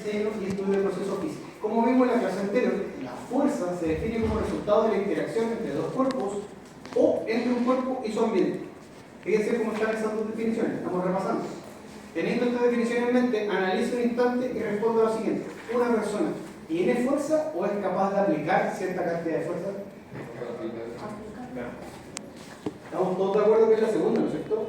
diseño y estudio de procesos físicos. Como vimos en la clase anterior, la fuerza se define como resultado de la interacción entre dos cuerpos o entre un cuerpo y su ambiente. Fíjense cómo están esas dos definiciones, estamos repasando. Teniendo esta definición en mente, analice un instante y responda a lo siguiente. ¿Una persona tiene fuerza o es capaz de aplicar cierta cantidad de fuerza? Estamos todos de acuerdo que es la segunda, ¿no es cierto?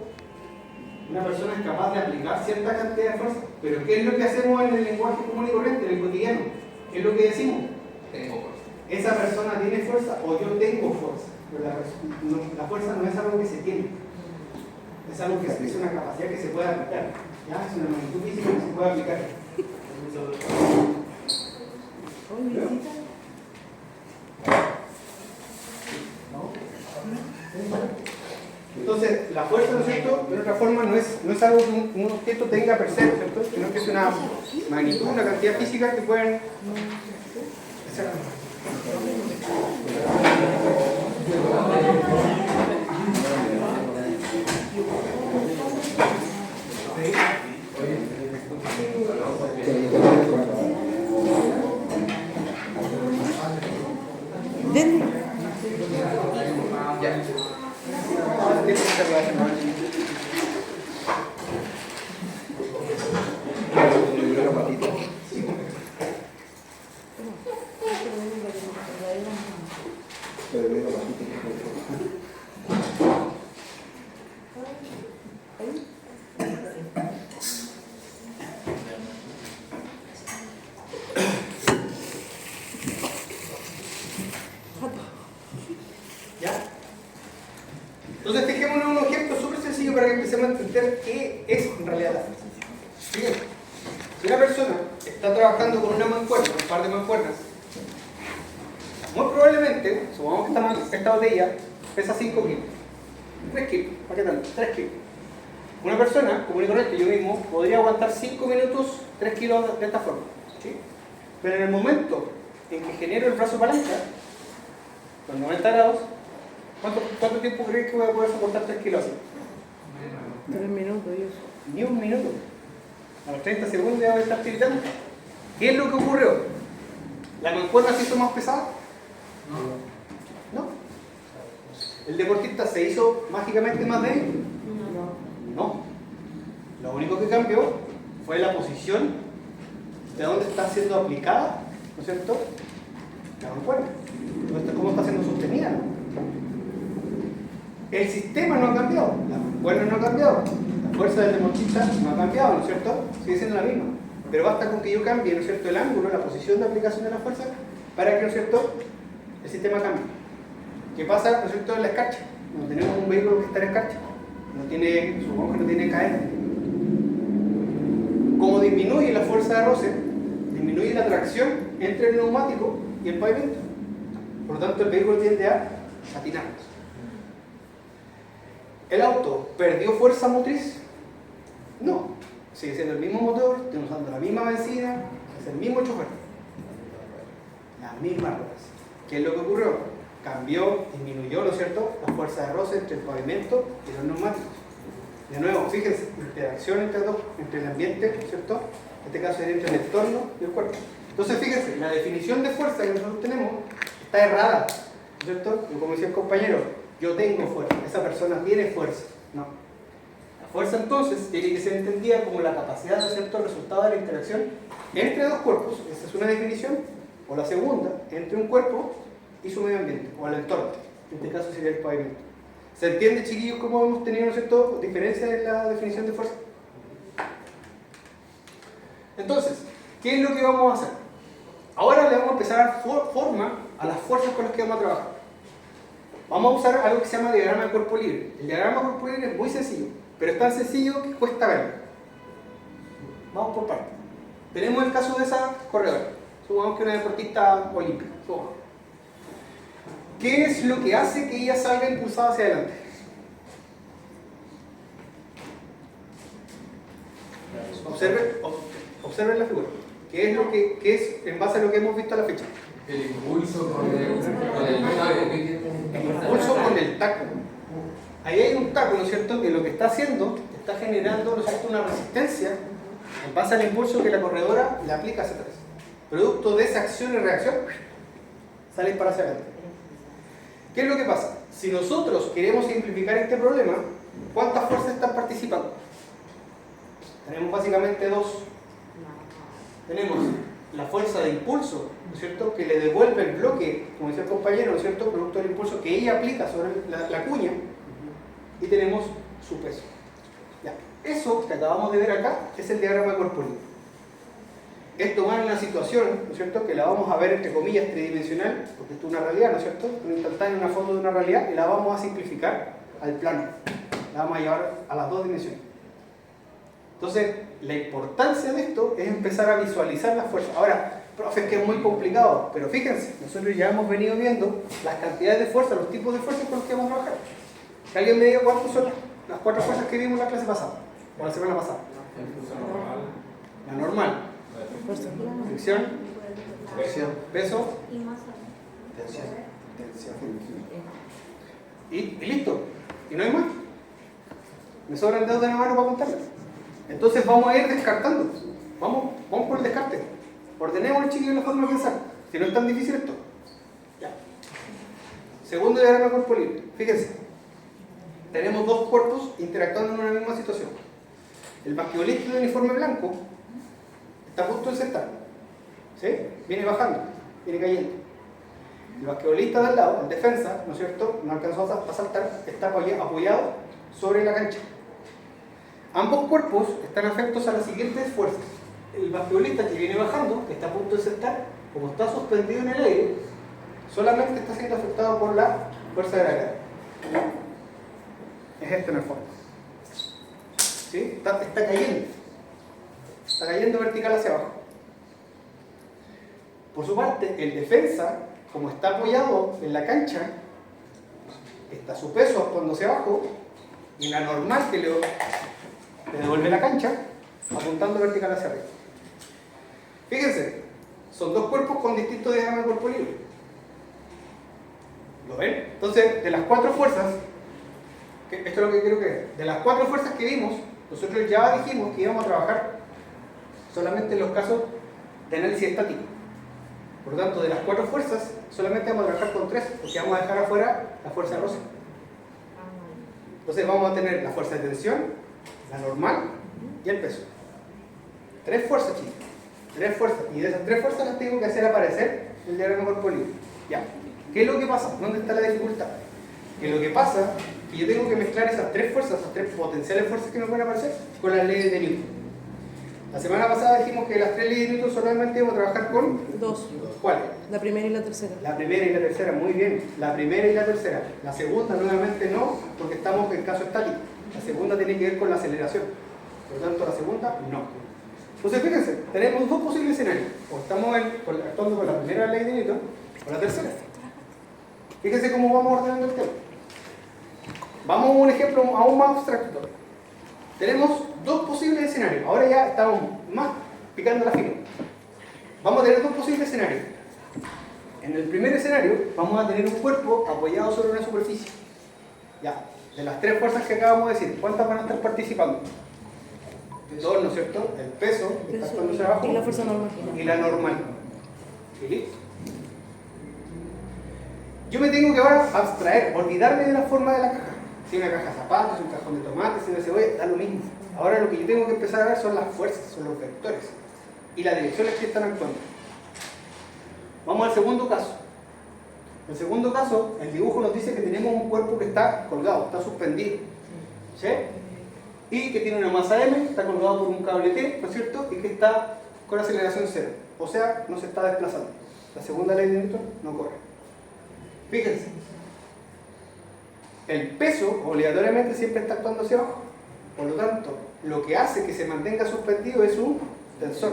Una persona es capaz de aplicar cierta cantidad de fuerza. Pero ¿qué es lo que hacemos en el lenguaje común y corriente, en el cotidiano? ¿Qué es lo que decimos? Tengo fuerza. ¿Esa persona tiene fuerza o yo tengo fuerza? Pero la fuerza no es algo que se tiene. Es algo que es una capacidad que se puede aplicar. ¿Ya? Es una magnitud física que se puede aplicar. Entonces, la fuerza, ¿no es cierto?, de otra forma no es algo que un objeto tenga per se, ¿no es cierto?, sino que es una magnitud, una cantidad física que pueden... Entonces, fijémonos en un ejemplo súper sencillo para que empecemos a entender qué es en realidad la fuerza. Fíjense, si una persona está trabajando con una mancuerna, un par de mancuernas, muy probablemente, supongamos que esta botella pesa 5 kilos, 3 kilos, ¿para qué tanto? 3 kilos. Una persona, común y corriente, yo mismo, podría aguantar 5 minutos 3 kilos de esta forma, ¿sí? Pero en el momento en que genero el brazo palanca, con 90 grados, ¿cuánto tiempo crees que voy a poder soportar 3 kilos así? 3 minutos, Dios. Ni un minuto. A los 30 segundos ya voy a estar tiritando. ¿Qué es lo que ocurrió? ¿La mancuerna se hizo más pesada? No. ¿El deportista se hizo mágicamente más débil? No. Lo único que cambió fue la posición de donde está siendo aplicada, ¿no es cierto?, la mancuerna. ¿Cómo está siendo sostenida? El sistema no ha cambiado, la mancuerna no ha cambiado, la fuerza del deportista no ha cambiado, ¿no es cierto? Sigue siendo la misma. Pero basta con que yo cambie, ¿no es cierto?, el ángulo, la posición de aplicación de la fuerza para que, ¿no es cierto?, el sistema cambie. ¿Qué pasa, ¿no es cierto?, en la escarcha? Cuando tenemos un vehículo que está en escarcha, supongamos que no tiene cadena. Como disminuye la fuerza de roce, disminuye la tracción entre el neumático y el pavimento. Por lo tanto, el vehículo tiende a patinar. ¿El auto perdió fuerza motriz? No. Sigue siendo el mismo motor, sigue usando la misma benzina, es el mismo chofer. Las mismas ruedas. ¿Qué es lo que ocurrió? Cambió, disminuyó, ¿no es cierto?, la fuerza de roce entre el pavimento y los neumáticos. De nuevo, fíjense, interacción entre el ambiente, ¿no es cierto?, en este caso sería entre el entorno y el cuerpo. Entonces, fíjense, la definición de fuerza que nosotros tenemos está errada, ¿no es cierto? Como decía el compañero, yo tengo fuerza, esa persona tiene fuerza. No. La fuerza entonces tiene que ser entendida como la capacidad de hacer todo el resultado de la interacción entre dos cuerpos, esa es una definición, o la segunda, entre un cuerpo y su medio ambiente, o el entorno, en este caso sería el pavimento. ¿Se entiende, chiquillos, cómo hemos tenido, ¿no es cierto?, diferencia en la definición de fuerza? Entonces, ¿qué es lo que vamos a hacer? Ahora le vamos a empezar a dar forma a las fuerzas con las que vamos a trabajar. Vamos a usar algo que se llama diagrama de cuerpo libre. El diagrama de cuerpo libre es muy sencillo, pero es tan sencillo que cuesta verlo. Vamos por partes. Tenemos el caso de esa corredora. Supongamos que una deportista olímpica. ¿Qué es lo que hace que ella salga impulsada hacia adelante? Observen la figura. ¿Qué es lo que es en base a lo que hemos visto a la fecha? El impulso con el impulso con el taco. Ahí hay un taco, ¿no es cierto?, que lo que está haciendo, está generando, ¿no es cierto?, una resistencia en base al impulso que la corredora le aplica hacia atrás. Producto de esa acción y reacción, salen para hacia adelante. ¿Qué es lo que pasa? Si nosotros queremos simplificar este problema, ¿cuántas fuerzas están participando? Tenemos básicamente dos. Tenemos la fuerza de impulso, ¿no es cierto?, que le devuelve el bloque, como decía el compañero, ¿no es cierto?, producto del impulso que ella aplica sobre la cuña, y tenemos su peso. Ya. Eso que acabamos de ver acá es el diagrama de Corpolino. Es tomar una situación, ¿no es cierto?, que la vamos a ver entre comillas tridimensional, porque esto es una realidad, ¿no es cierto?, una instantánea, una foto de una realidad, y la vamos a simplificar al plano. La vamos a llevar a las dos dimensiones. Entonces, la importancia de esto es empezar a visualizar las fuerzas. Ahora, profe, es que es muy complicado, pero fíjense, nosotros ya hemos venido viendo las cantidades de fuerzas, los tipos de fuerzas con los que vamos a trabajar. Que alguien me diga cuántas son las 4 fuerzas que vimos en la clase pasada, o la semana pasada. La normal. Fricción, peso, tensión. Y listo. Y no hay más. Me sobran dedos de la mano para contarlas. Entonces vamos a ir descartando. Vamos por el descarte. Ordenemos el chiquillo en la forma de pensar. Si no es tan difícil esto. Ya. Segundo diagrama corporal. Fíjense. Tenemos dos cuerpos interactuando en una misma situación. El basquetbolista de uniforme blanco está a punto de sentar. ¿Sí? Viene bajando, viene cayendo. El basquetbolista de al lado, el defensa, ¿no es cierto?, no alcanzó a saltar, está apoyado sobre la cancha. Ambos cuerpos están afectos a las siguientes fuerzas. El basquetbolista que viene bajando, que está a punto de sentar, como está suspendido en el aire, solamente está siendo afectado por la fuerza de la gravedad. Es este en el fondo. ¿Sí? Está cayendo. Está cayendo vertical hacia abajo. Por su parte, el defensa, como está apoyado en la cancha, está su peso actuando hacia abajo, y la normal que le devuelve la cancha, apuntando vertical hacia arriba. Fíjense, son dos cuerpos con distintos diagramas de cuerpo libre. ¿Lo ven? Entonces, de las 4 fuerzas, esto es lo que quiero creer, de las 4 fuerzas que vimos, nosotros ya dijimos que íbamos a trabajar solamente en los casos de análisis estático. Por lo tanto, de las 4 fuerzas, solamente vamos a trabajar con 3, porque vamos a dejar afuera la fuerza de roce. Entonces vamos a tener la fuerza de tensión, la normal y el peso. 3 fuerzas, chicos. 3 fuerzas. Y de esas 3 fuerzas las tengo que hacer aparecer en el diagrama corporal. Ya. ¿Qué es lo que pasa? ¿Dónde está la dificultad? Que lo que pasa es que yo tengo que mezclar esas 3 fuerzas, esas 3 potenciales fuerzas que me pueden aparecer, con las leyes de Newton. La semana pasada dijimos que las 3 leyes de Newton solamente íbamos a trabajar con 2. ¿cuáles? La primera y la tercera. La primera y la tercera, muy bien. La primera y la tercera. La segunda nuevamente no, porque estamos en caso estático. La segunda tiene que ver con la aceleración. Por lo tanto, la segunda no. Entonces, fíjense, tenemos 2 posibles escenarios. O estamos actuando con la primera ley de Newton o la tercera. Fíjense cómo vamos ordenando el tema. Vamos a un ejemplo aún más abstracto. Tenemos 2 posibles escenarios. Ahora ya estamos más picando la fila. Vamos a tener 2 posibles escenarios. En el primer escenario vamos a tener un cuerpo apoyado sobre una superficie. Ya, de las 3 fuerzas que acabamos de decir, ¿cuántas van a estar participando? 2, ¿no es cierto? El peso, que está actuando hacia abajo, y la fuerza normal. y la normal. ¿Y listo? Yo me tengo que ahora abstraer, olvidarme de la forma de la caja. Si una caja de zapatos, si un cajón de tomates, si una cebolla, da lo mismo. Ahora lo que yo tengo que empezar a ver son las fuerzas, son los vectores y las direcciones que están actuando. Vamos al segundo caso. En el segundo caso, el dibujo nos dice que tenemos un cuerpo que está colgado, está suspendido. ¿Sí? Y que tiene una masa M, está colgado por un cable T, ¿no es cierto? Y que está con aceleración cero. O sea, no se está desplazando. La segunda ley de Newton no corre. Fíjense. El peso obligatoriamente siempre está actuando hacia abajo. Por lo tanto, lo que hace que se mantenga suspendido es un tensor.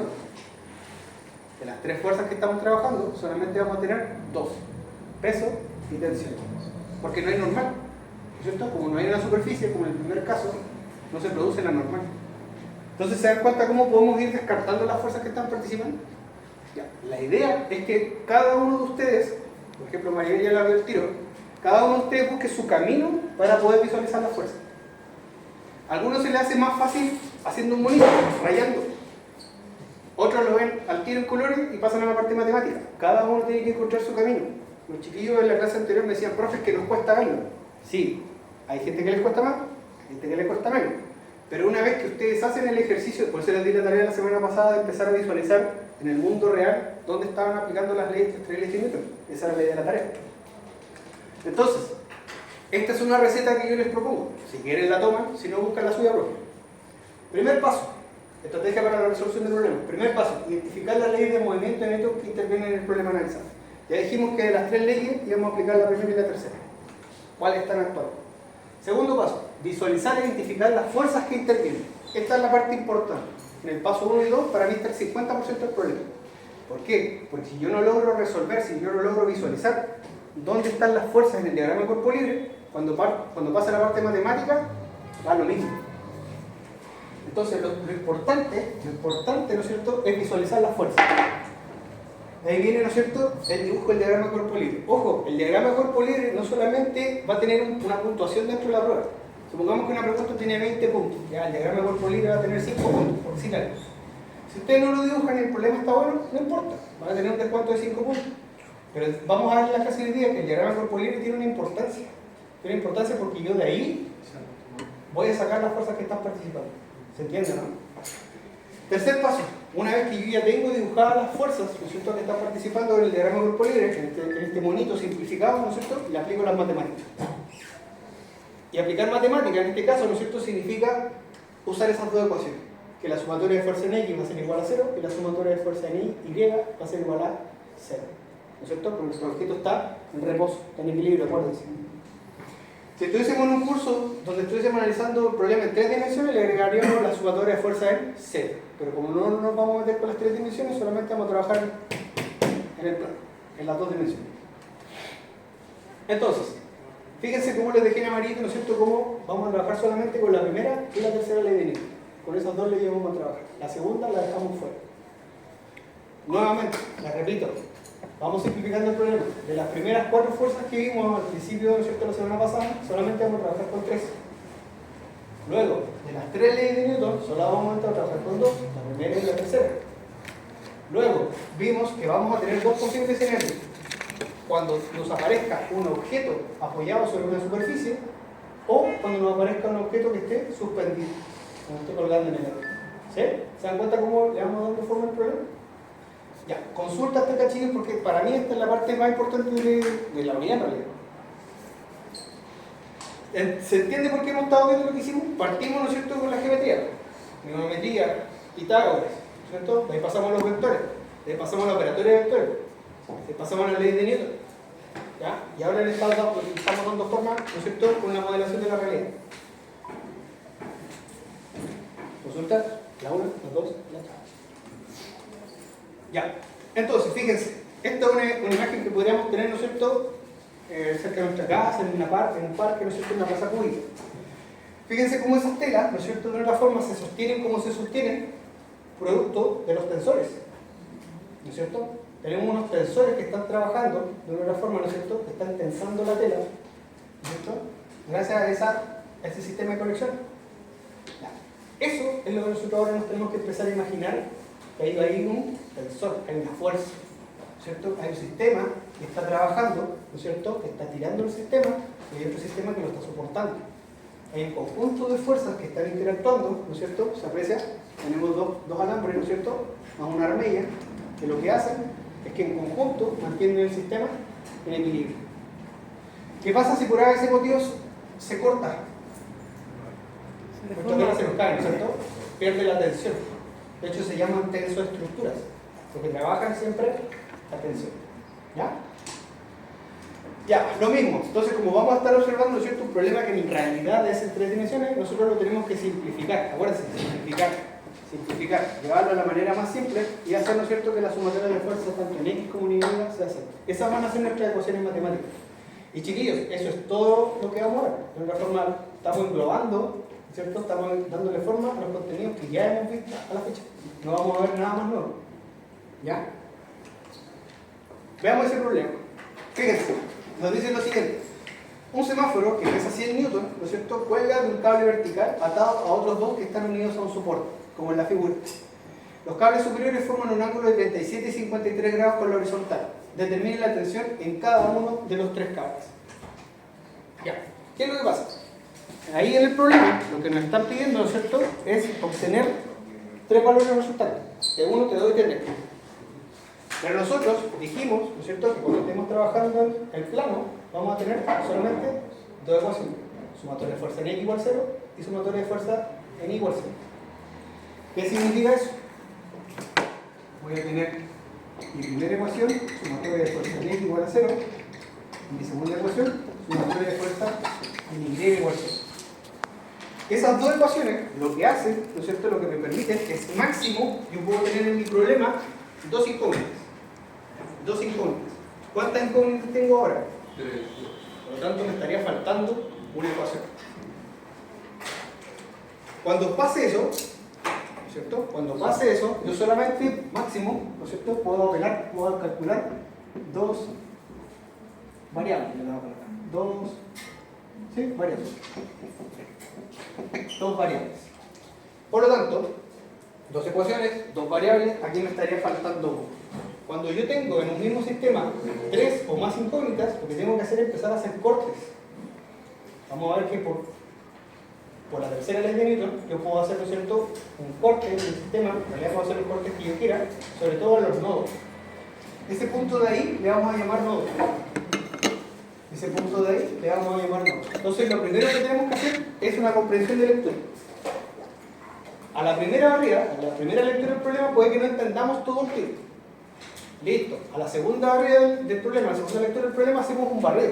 De las 3 fuerzas que estamos trabajando, solamente vamos a tener 2. Peso y tensión. Porque no hay normal. ¿No es cierto? Como no hay una superficie, como en el primer caso, no se produce la normal. Entonces, ¿se dan cuenta cómo podemos ir descartando las fuerzas que están participando? Ya. La idea es que cada uno de ustedes, por ejemplo, María ya la vio el tiro, cada uno de ustedes busque su camino para poder visualizar las fuerzas. A algunos se les hace más fácil haciendo un monito, rayando. Otros lo ven al tiro en colores y pasan a la parte matemática. Cada uno tiene que encontrar su camino. Los chiquillos en la clase anterior me decían, profe, es que nos cuesta verlo. Sí, hay gente que les cuesta más, hay gente que les cuesta menos. Pero una vez que ustedes hacen el ejercicio, por eso les di la tarea la semana pasada de empezar a visualizar en el mundo real dónde estaban aplicando las leyes, las 3 leyes de Newton. Esa era la idea de la tarea. Entonces, esta es una receta que yo les propongo. Si quieren la toman, si no buscan la suya propia. Primer paso, estrategia para la resolución del problema. Primer paso, identificar las leyes de movimiento y métodos que intervienen en el problema analizado. Ya dijimos que de las 3 leyes íbamos a aplicar la primera y la tercera. ¿Cuáles están actuando? Segundo paso, visualizar e identificar las fuerzas que intervienen. Esta es la parte importante. En el paso 1 y 2, para mí está el 50% del problema. ¿Por qué? Porque si yo no logro resolver, si yo no logro visualizar dónde están las fuerzas en el diagrama de cuerpo libre, cuando pasa la parte matemática, va lo mismo. Entonces, lo importante, ¿no es cierto?, es visualizar las fuerzas. De ahí viene, ¿no es cierto?, el dibujo del diagrama de cuerpo libre. Ojo, el diagrama de cuerpo libre no solamente va a tener una puntuación dentro de la prueba. Supongamos que una pregunta tiene 20 puntos. Ya, el diagrama de cuerpo libre va a tener 5 puntos, por decir algo. Si ustedes no lo dibujan y el problema está bueno, no importa. Van a tener un descuento de 5 puntos. Pero vamos a ver en la clase de hoy día que el diagrama de cuerpo libre tiene una importancia. Tiene importancia porque yo de ahí voy a sacar las fuerzas que están participando. ¿Se entiende, no? Tercer paso, una vez que yo ya tengo dibujadas las fuerzas, ¿no es cierto?, que están participando en el diagrama de cuerpo libre, en este monito simplificado, ¿no es cierto?, le aplico las matemáticas. Y aplicar matemáticas, en este caso, ¿no es cierto?, significa usar esas dos ecuaciones. Que la sumatoria de fuerza en X va a ser igual a 0 y la sumatoria de fuerza en Y va a ser igual a 0. ¿No es cierto? Porque nuestro objeto está en reposo, está en equilibrio, acuérdense. Si estuviésemos en un curso donde estuviésemos analizando el problema en 3 dimensiones, le agregaríamos la sumatoria de fuerza en 0. Pero como no nos vamos a meter con las 3 dimensiones, solamente vamos a trabajar en el plano, en las 2 dimensiones. Entonces, fíjense cómo les dejé en amarillo, ¿no es cierto?, cómo vamos a trabajar solamente con la primera y la tercera ley de Newton. Con esas dos leyes vamos a trabajar. La segunda la dejamos fuera. Nuevamente, la repito. Vamos simplificando el problema. De las primeras 4 fuerzas que vimos al principio, ¿no es cierto?, la semana pasada, solamente vamos a trabajar con 3. Luego, de las 3 leyes de Newton, solo vamos a trabajar con 2, la primera y la tercera. Luego, vimos que vamos a tener 2 posibles escenarios. Cuando nos aparezca un objeto apoyado sobre una superficie, o cuando nos aparezca un objeto que esté suspendido, cuando esté colgando en el aire. ¿Sí? ¿Se dan cuenta cómo le vamos dando forma al problema? Ya, consulta este cachillo porque para mí esta es la parte más importante de la unidad en realidad. ¿Se entiende por qué hemos estado viendo lo que hicimos? Partimos, ¿no es cierto?, con la geometría, trigonometría, Pitágoras, ¿no es cierto? De ahí pasamos a los vectores, de ahí pasamos a la operatoria de vectores, de ahí pasamos a la ley de Newton. ¿Ya? Y ahora le estamos dando forma, ¿no es cierto?, con una modelación de la realidad. Consulta la 1, la 2, la 3. Ya, entonces, fíjense, esta es una imagen que podríamos tener, ¿no es cierto?, cerca de nuestra casa, en un parque, ¿no es cierto?, en una plaza pública. Fíjense cómo esas telas, ¿no es cierto?, de otra forma se sostienen como se sostienen, producto de los tensores, ¿no es cierto? Tenemos unos tensores que están trabajando de otra forma, ¿no es cierto?, que están tensando la tela, ¿no es cierto?, gracias a ese sistema de conexión. Ya. Eso es lo que nosotros ahora nos tenemos que empezar a imaginar, que hay un tensor, hay una fuerza, ¿cierto? Hay un sistema que está trabajando, ¿no es cierto?, que está tirando el sistema, y hay otro sistema que lo está soportando. Hay un conjunto de fuerzas que están interactuando, ¿no es cierto? Se aprecia, tenemos dos alambres, ¿no es cierto?, más una armella, que lo que hacen es que en conjunto mantienen el sistema en equilibrio. ¿Qué pasa si por ese motivo se corta? Nuestra tela se nos cae, ¿no es cierto? Pierde la tensión. De hecho, se llaman tensoestructuras, porque trabajan siempre la tensión. ¿Ya? Ya, lo mismo. Entonces, como vamos a estar observando, ¿no es cierto?, un problema que en realidad es en 3 dimensiones, nosotros lo tenemos que simplificar. Acuérdense, simplificar, llevarlo a la manera más simple y hacer, ¿no es cierto?, que la sumatoria de fuerzas tanto en X como en Y se hace. Esas van a ser nuestras ecuaciones matemáticas. Y chiquillos, eso es todo lo que vamos a ver. De una forma, estamos englobando, ¿cierto?, estamos dándole forma a los contenidos que ya hemos visto a la fecha. No vamos a ver nada más nuevo. ¿Ya? Veamos ese problema. Fíjense, nos dice lo siguiente. Un semáforo que pesa 100 newton, ¿no es cierto?, cuelga de un cable vertical atado a otros 2 que están unidos a un soporte, como en la figura. Los cables superiores forman un ángulo de 37 y 53 grados con la horizontal. Determine la tensión en cada uno de los tres cables. Ya, ¿qué es lo que pasa? Ahí en el problema, lo que nos están pidiendo, ¿no es cierto?, es obtener tres valores resultantes. T1, T2 y T3. Pero nosotros dijimos, ¿no es cierto?, que cuando estemos trabajando el plano, vamos a tener solamente dos ecuaciones. Sumatoria de fuerza en X igual 0 y sumatoria de fuerza en Y igual 0. ¿Qué significa eso? Voy a tener mi primera ecuación, sumatoria de fuerza en X igual a 0, y mi segunda ecuación, sumatoria de fuerza en Y igual a 0. Esas dos ecuaciones lo que hacen, ¿no es cierto?, lo que me permiten es máximo, yo puedo tener en mi problema dos incógnitas. Dos incógnitas. ¿Cuántas incógnitas tengo ahora? 3. Por lo tanto, me estaría faltando una ecuación. Cuando pase eso, ¿no es cierto? Cuando pase eso, yo solamente, máximo, ¿no es cierto?, puedo calcular dos variables. Le voy a colocar variables. Dos variables. Por lo tanto, dos ecuaciones, dos variables, aquí me estaría faltando uno. Cuando yo tengo en un mismo sistema tres o más incógnitas, lo que tengo que hacer es empezar a hacer cortes. Vamos a ver que por la tercera ley de Newton, yo puedo hacer, ¿no es cierto?, un corte en el sistema, en realidad puedo hacer los cortes que yo quiera, sobre todo en los nodos. Ese punto de ahí le vamos a llamar nodo. Ese punto de ahí le vamos a llamar nodo. Entonces, lo primero que tenemos que hacer es una comprensión de lectura. A la primera barrida, a la primera lectura del problema, puede que no entendamos todo el tiempo. Listo. A la segunda barrida del problema, a la segunda lectura del problema, hacemos un barrido.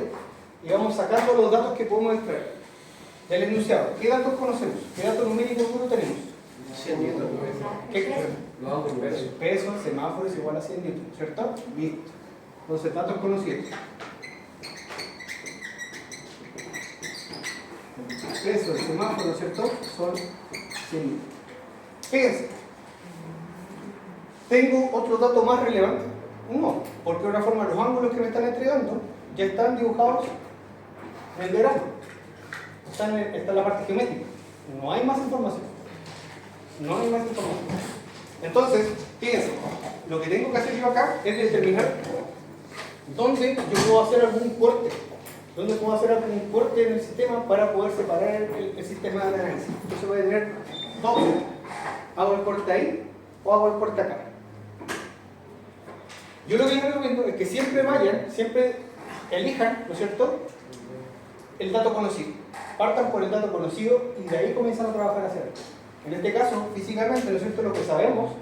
Y vamos sacando los datos que podemos extraer del enunciado. ¿Qué datos conocemos? ¿Qué datos numéricos tenemos? 100 newton. ¿Qué? Lo hago por peso. Peso, semáforo es igual a 100 newton, ¿cierto? Listo. Entonces, datos conocidos. El peso, el semáforo, ¿cierto? Son 100 newton. Fíjense. ¿Tengo otro dato más relevante? No, porque de una forma los ángulos que me están entregando ya están dibujados en el diagrama. Está en la parte geométrica. No hay más información. No hay más información. Entonces, fíjense, lo que tengo que hacer yo acá es determinar dónde yo puedo hacer algún corte. ¿Dónde puedo hacer algún corte en el sistema para poder separar el sistema de análisis? Entonces voy a tener dos opciones. ¿Hago el corte ahí o hago el corte acá? Yo lo que les recomiendo es que siempre elijan, ¿no es cierto?, el dato conocido. Partan por el dato conocido y de ahí comienzan a trabajar hacia arriba. En este caso, físicamente, ¿no es cierto?, lo que sabemos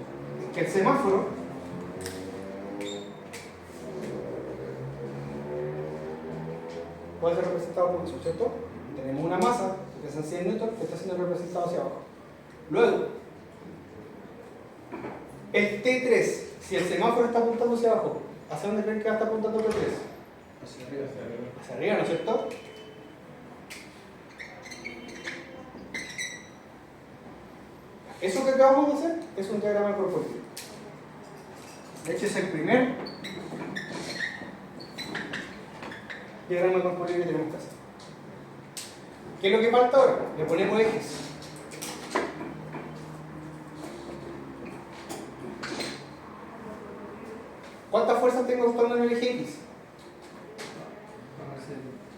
es que el semáforo puede ser representado por eso, ¿cierto? Tenemos una masa, que son 100 newton, que está siendo representado hacia abajo. Luego, el T3, si el semáforo está apuntando hacia abajo, ¿hacia dónde creen que va a estar apuntando el T3? Hacia arriba. Hacia arriba, ¿no es cierto? Eso que acabamos de hacer es un diagrama corporativo. De hecho, es el primer diagrama corporativo que tenemos que hacer. ¿Qué es lo que falta ahora? Le ponemos ejes. ¿Cuántas fuerzas tengo actuando en el eje X?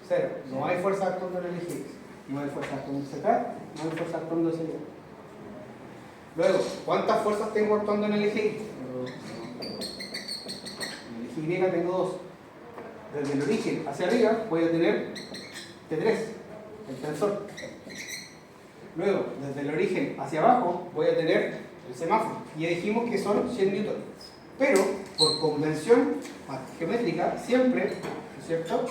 Cero. No hay fuerza actuando en el eje X. No hay fuerza actuando hacia acá, no hay fuerza actuando hacia allá. Luego, ¿cuántas fuerzas tengo actuando en el eje Y? En el eje Y tengo dos. Desde el origen hacia arriba voy a tener T3, el tensor. Luego, desde el origen hacia abajo voy a tener el semáforo. Y ya dijimos que son 100 newton. Pero, por convención geométrica, siempre, ¿no es cierto?,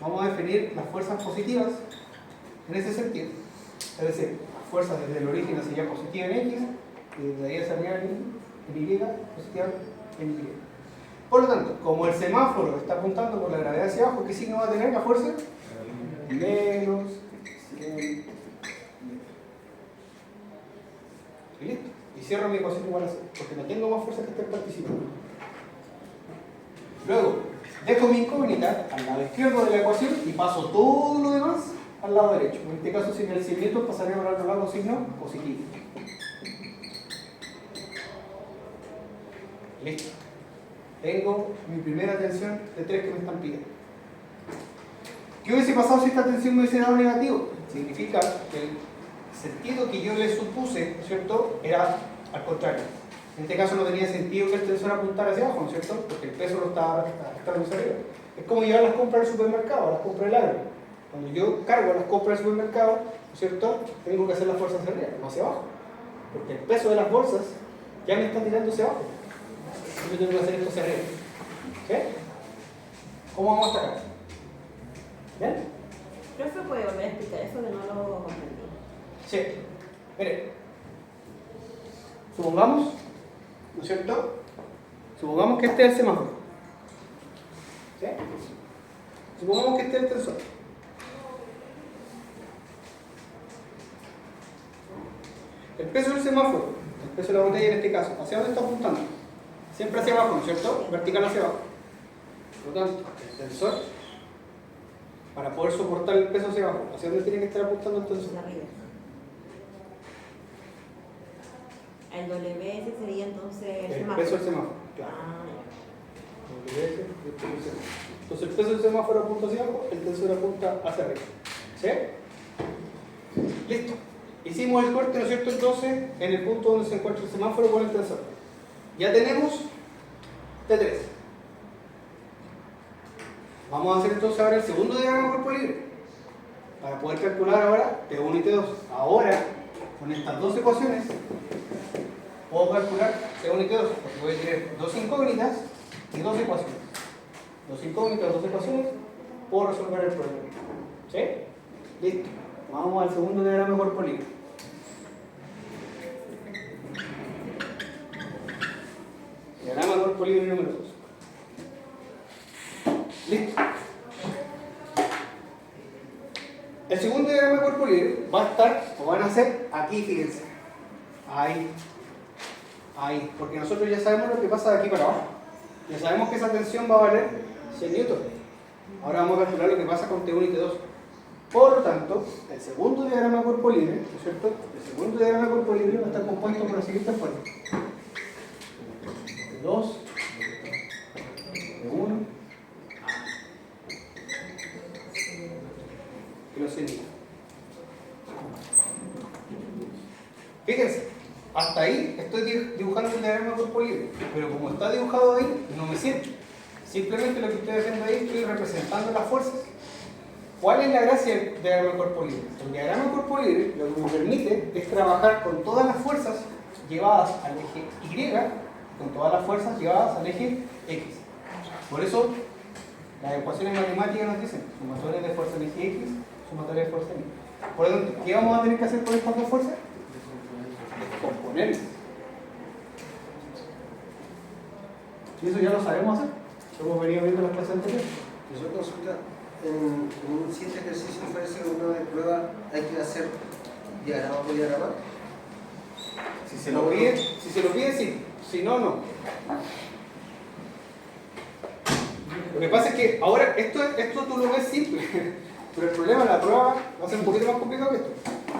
vamos a definir las fuerzas positivas en ese sentido. Es decir, las fuerzas desde el origen hacia allá positiva en X, y desde ahí hacia arriba en Y, positiva en Y. Por lo tanto, como el semáforo está apuntando por la gravedad hacia abajo, ¿qué signo va a tener la fuerza? Menos 100. Y listo. Y cierro mi ecuación igual a 0, porque no tengo más fuerzas que estén participando. Luego, dejo mi incógnita al lado izquierdo de la ecuación y paso todo lo demás al lado derecho. En este caso, sin el 100 newton, pasaré a hablar de un signo positivo. Listo. Tengo mi primera tensión de 3 que me están pidiendo. ¿Qué hubiese pasado si esta tensión me hubiese dado negativo? Significa que el sentido que yo le supuse, ¿no es cierto?, era al contrario. En este caso no tenía sentido que el tensor apuntara hacia abajo, ¿no es cierto?, porque el peso lo estaba arrastrando hacia arriba. Es como llevar las compras al supermercado, las compras del agro. Cuando yo cargo las compras del supermercado, ¿no es cierto?, tengo que hacer la fuerza hacia arriba, no hacia abajo. Porque el peso de las bolsas ya me está tirando hacia abajo. Yo tengo que hacer esto hacia arriba. ¿Sí? ¿Cómo vamos hasta acá? ¿Bien? Profe, ¿puede volver a explicar eso que no lo comprendí? Sí. Mire. Supongamos, ¿no es cierto? Supongamos que este es el semáforo. ¿Sí? Supongamos que este es el tensor. El peso del semáforo, el peso de la botella en este caso, ¿hacia dónde está apuntando? Siempre hacia abajo, ¿no es cierto? Vertical hacia abajo. Por lo tanto, el tensor, para poder soportar el peso hacia abajo, ¿hacia dónde tiene que estar apuntando el tensor? Hacia arriba. El WS sería entonces el El semáforo. peso del semáforo, claro. Ah, Entonces el peso del semáforo apunta hacia abajo, el tensor apunta hacia arriba. ¿Sí? Listo. Hicimos el corte, ¿no es cierto? Entonces, en el punto donde se encuentra el semáforo con el tensor. Ya tenemos T3. Vamos a hacer entonces ahora el segundo diagrama de cuerpo libre. Para poder calcular ahora T1 y T2. Ahora, con estas dos ecuaciones, puedo calcular T1 y T2. Porque voy a tener dos incógnitas y dos ecuaciones. Dos incógnitas, dos ecuaciones, puedo resolver el problema. ¿Sí? Listo. Vamos al segundo diagrama de cuerpo libre. Diagrama de cuerpo libre número 2. Listo. El segundo diagrama de cuerpo libre va a estar, o van a ser, aquí, fíjense. Ahí. Ahí. Porque nosotros ya sabemos lo que pasa de aquí para abajo. Ya sabemos que esa tensión va a valer 100 newtons. Ahora vamos a calcular lo que pasa con T1 y T2. Por lo tanto, el segundo diagrama de cuerpo libre, ¿no es cierto? El segundo diagrama de cuerpo libre va a estar compuesto por la siguiente forma. T2, T1 y los 100 newtons. Fíjense, hasta ahí estoy dibujando el diagrama de cuerpo libre, pero como está dibujado ahí, no me sirve. Simplemente lo que estoy haciendo ahí, estoy representando las fuerzas. ¿Cuál es la gracia del diagrama de cuerpo libre? El diagrama de cuerpo libre lo que me permite es trabajar con todas las fuerzas llevadas al eje Y, con todas las fuerzas llevadas al eje X. Por eso, las ecuaciones matemáticas nos dicen sumatorios de fuerza en eje X, sumatorios de fuerza en Y. Por lo tanto, ¿qué vamos a tener que hacer con estas dos fuerzas? Descomponerlas. Y eso ya lo sabemos hacer. Lo hemos venido viendo en las clases anteriores. Yo consulta, en un simple ejercicio parece que uno de prueba hay que hacer diagrama por diagrama. Si se lo pide, sí. Si no, no. Lo que pasa es que ahora esto tú lo ves simple, pero el problema de la prueba va a ser un poquito más complicado que esto.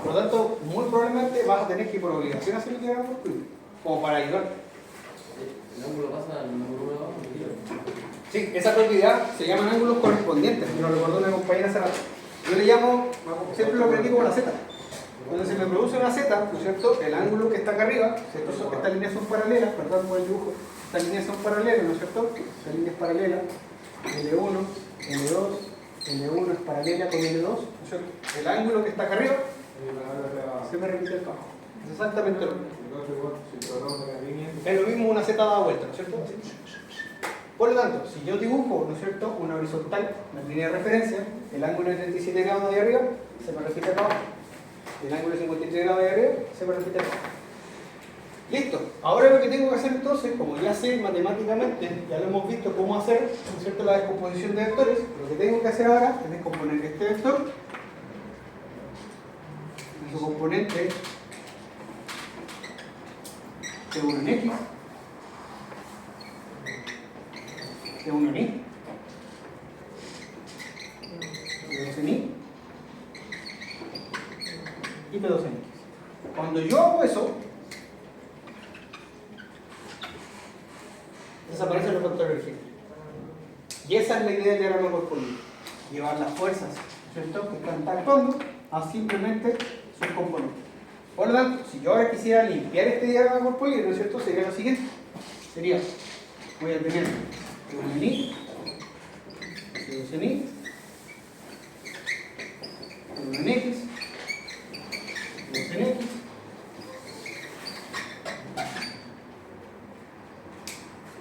Por lo tanto, muy probablemente vas a tener que por obligación hacer el diagrama por tuyo, como para ayudar. El ángulo pasa al ángulo de abajo, Sí, esa propiedad se llaman ángulos correspondientes, me lo recordó una compañera hace rato. Yo le llamo, siempre lo aprendí como la Z. Cuando se me produce una Z, ¿no es cierto? El ángulo que está acá arriba, ¿cierto? Estas líneas son paralelas, perdón por el dibujo, estas líneas son paralelas, ¿no es cierto? Esta línea es paralela, L1, L2, L1 es paralela con L2, ¿no es cierto? El ángulo que está acá arriba se me repite acá abajo. Es exactamente lo mismo. Es lo mismo una Z dada vuelta, ¿no es cierto? Por lo tanto, si yo dibujo, ¿no es cierto?, una horizontal, una línea de referencia, el ángulo de 37 grados de arriba se me repite acá abajo. El ángulo de 53 grados de arriba se me repite acá. Listo. Ahora lo que tengo que hacer entonces, como ya sé matemáticamente, ya lo hemos visto cómo hacer, ¿no es cierto?, la descomposición de vectores, lo que tengo que hacer ahora es descomponer este vector en su componente T1 en X, T1 en Y, T2 en Y y T2 en X. Cuando yo hago eso, desaparecen los factores de eje. Y esa es la idea del diagrama de cuerpo libre. Llevar las fuerzas, ¿cierto?, que están actuando a simplemente sus componentes. Por lo tanto, si yo ahora quisiera limpiar este diagrama de cuerpo libre, ¿no es cierto?, sería lo siguiente. Sería, voy a tener un en I, dos en I, uno en X, dos en X,